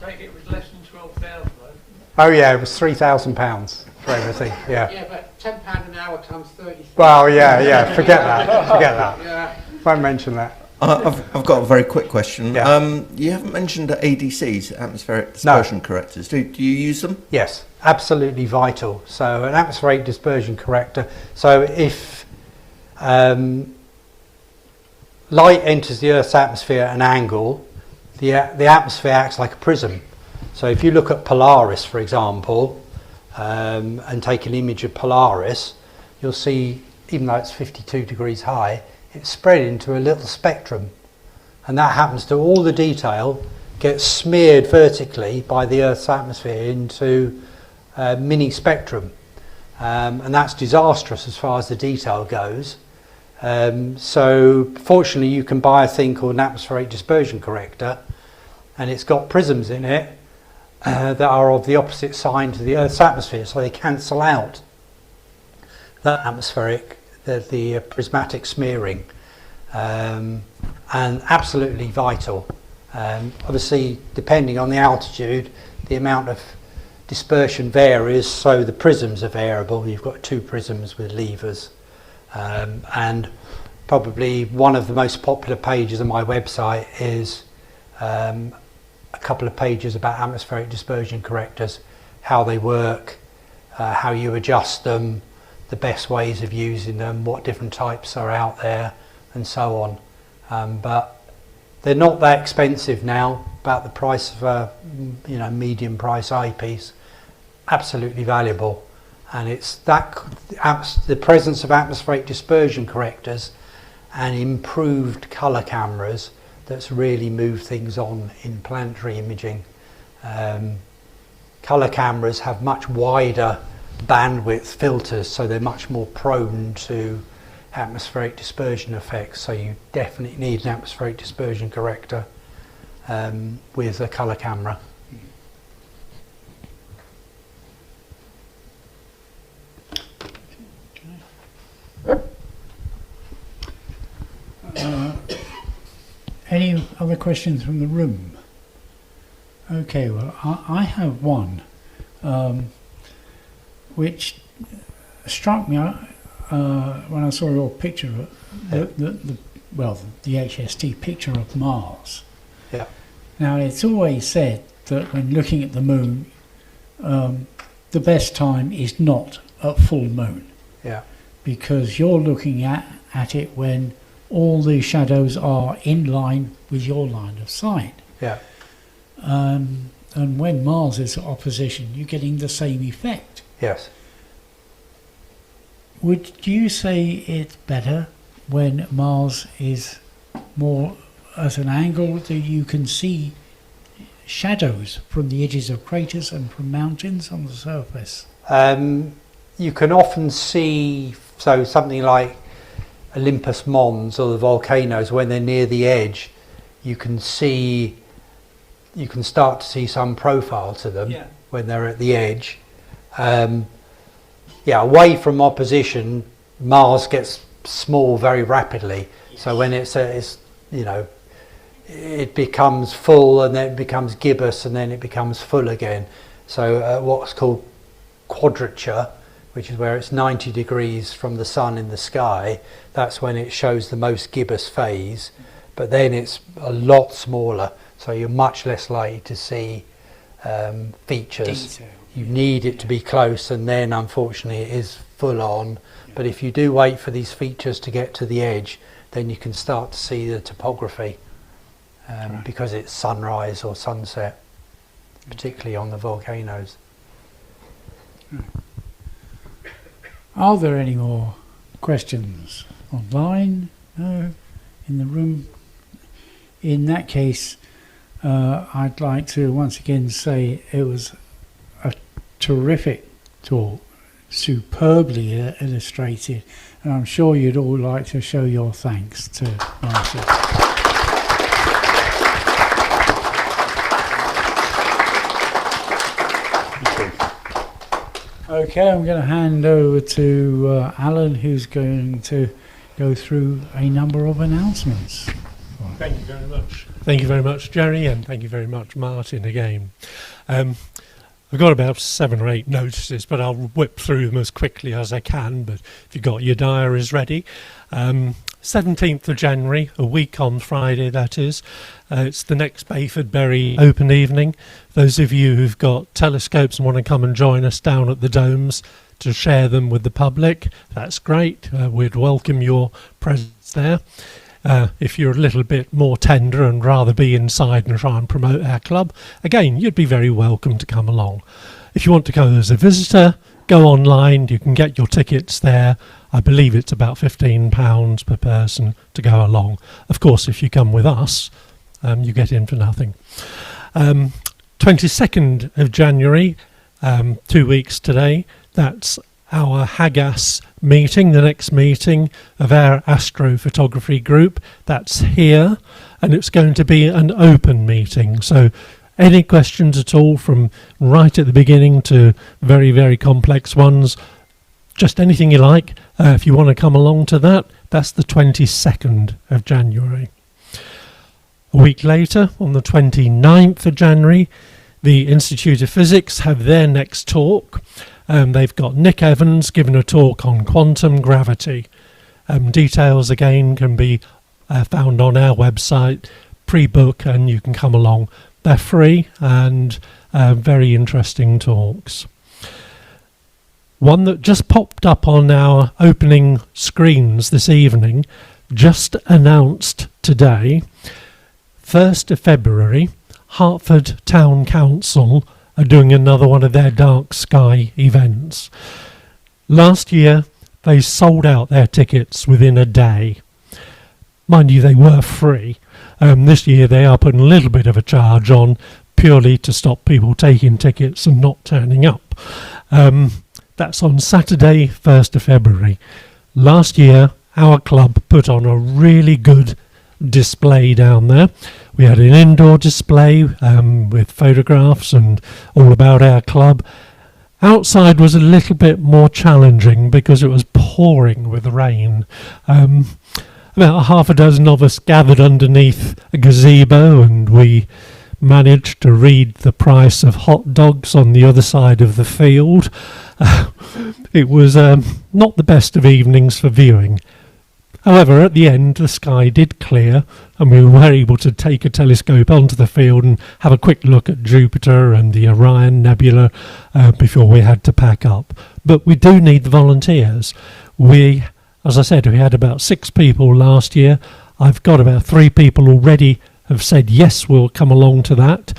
take it was less than 12,000 though. Oh yeah, it was £3,000 for everything. Yeah. Yeah, but £10 an hour times 30. Well, yeah. Forget that. Yeah. Won't mention that. I've got a very quick question. Yeah. You haven't mentioned ADCs, atmospheric dispersion correctors. Do you use them? Yes, absolutely vital. So an atmospheric dispersion corrector. So if light enters the Earth's atmosphere at an angle, the atmosphere acts like a prism. So if you look at Polaris, for example, and take an image of Polaris, you'll see, even though it's 52 degrees high, it's spread into a little spectrum. And that happens to all the detail gets smeared vertically by the Earth's atmosphere into a mini spectrum. And that's disastrous as far as the detail goes. So fortunately you can buy a thing called an atmospheric dispersion corrector, and it's got prisms in it that are of the opposite sign to the Earth's atmosphere, so they cancel out that atmospheric, the prismatic smearing, and absolutely vital. Obviously, depending on the altitude, the amount of dispersion varies, so the prisms are variable. You've got 2 prisms with levers, and probably one of the most popular pages on my website is a couple of pages about atmospheric dispersion correctors, how they work, how you adjust them, the best ways of using them, what different types are out there, and so on. But they're not that expensive now, about the price of a medium price eyepiece. Absolutely valuable, and it's the presence of atmospheric dispersion correctors and improved colour cameras that's really moved things on in planetary imaging. Colour cameras have much wider bandwidth filters, so they're much more prone to atmospheric dispersion effects, so you definitely need an atmospheric dispersion corrector with a colour camera. Any other questions from the room? Okay, well, I have one which struck me when I saw your picture, the HST picture of Mars. Yeah. Now, it's always said that when looking at the moon, the best time is not at full moon. Yeah. Because you're looking at it when all the shadows are in line with your line of sight. Yeah. And when Mars is at opposition, you're getting the same effect. Yes. Would you say it's better when Mars is more at an angle that you can see shadows from the edges of craters and from mountains on the surface? You can often see, so something like Olympus Mons or the volcanoes, when they're near the edge, you can start to see some profile to them when they're at the edge. Away from opposition, Mars gets small very rapidly. Yes. So when it becomes full, and then it becomes gibbous, and then it becomes full again. So what's called quadrature, which is where it's 90 degrees from the sun in the sky, that's when it shows the most gibbous phase. But then it's a lot smaller, so you're much less likely to see features. Detail. You need it to be close, and then unfortunately it is full on. But if you do wait for these features to get to the edge, then you can start to see the topography, because it's sunrise or sunset, particularly on the volcanoes. Are there any more questions online? No? In the room? In that case, I'd like to once again say it was a terrific talk, superbly illustrated, and I'm sure you'd all like to show your thanks to Martin. Okay, I'm going to hand over to Alan, who's going to go through a number of announcements. Thank you very much. Thank you very much, Jerry, and thank you very much, Martin, again. I've got about 7 or 8 notices, but I'll whip through them as quickly as I can. But if you've got your diaries ready, 17th of January, a week on Friday that is, it's the next Bayford Berry Open Evening. Those of you who've got telescopes and want to come and join us down at the domes to share them with the public, that's great. We'd welcome your presence there. If you're a little bit more tender and rather be inside and try and promote our club, again, you'd be very welcome to come along. If you want to go as a visitor, go online, you can get your tickets there. I believe it's about £15 per person to go along. Of course, if you come with us, you get in for nothing. 22nd of January, 2 weeks today, that's our Haggas meeting, the next meeting of our astrophotography group. That's here, and it's going to be an open meeting. So any questions at all from right at the beginning to very, very complex ones, just anything you like. If you want to come along to that, that's the 22nd of January. A week later, on the 29th of January, the Institute of Physics have their next talk. They've got Nick Evans giving a talk on quantum gravity. Details again can be found on our website, pre-book, and you can come along. They're free and very interesting talks. One that just popped up on our opening screens this evening, just announced today, 1st of February, Hertford Town Council are doing another one of their dark sky events. Last year they sold out their tickets within a day. Mind you, they were free. This year they are putting a little bit of a charge on, purely to stop people taking tickets and not turning up. That's on Saturday, 1st of February. Last year our club put on a really good display down there. We had an indoor display with photographs and all about our club. Outside was a little bit more challenging because it was pouring with rain. About half a dozen of us gathered underneath a gazebo, and we managed to read the price of hot dogs on the other side of the field. It was not the best of evenings for viewing. However, at the end, the sky did clear, and we were able to take a telescope onto the field and have a quick look at Jupiter and the Orion Nebula before we had to pack up. But we do need the volunteers. As I said, we had about 6 people last year. I've got about 3 people already have said, yes, we'll come along to that.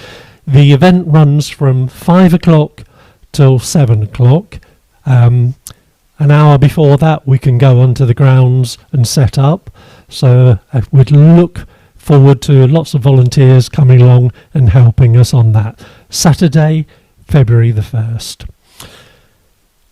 The event runs from 5 o'clock till 7 o'clock. An hour before that we can go onto the grounds and set up. So we'd look forward to lots of volunteers coming along and helping us on that. Saturday, February the 1st.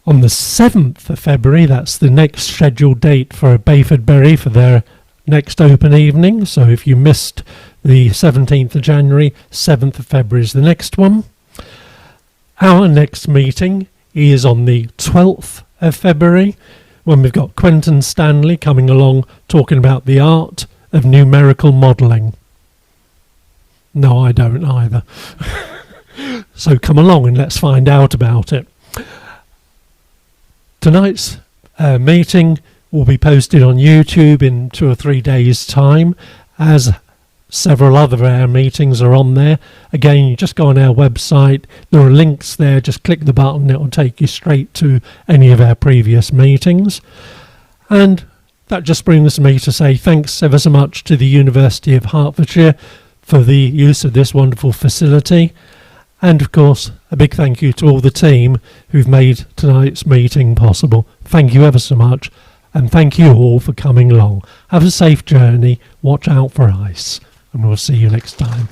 On the 7th of February, that's the next scheduled date for Bayford Bury for their next open evening. So if you missed the 17th of January, 7th of February is the next one. Our next meeting is on the 12th of February, when we've got Quentin Stanley coming along talking about the art of numerical modelling. No, I don't either. So come along and let's find out about it. Tonight's meeting will be posted on YouTube in 2 or 3 days' time, as several other of our meetings are on there. Again, you just go on our website, there are links there, just click the button, it will take you straight to any of our previous meetings. And that just brings me to say thanks ever so much to the University of Hertfordshire for the use of this wonderful facility, and of course a big thank you to all the team who've made tonight's meeting possible. Thank you ever so much, and thank you all for coming along. Have a safe journey, watch out for ice, and we'll see you next time.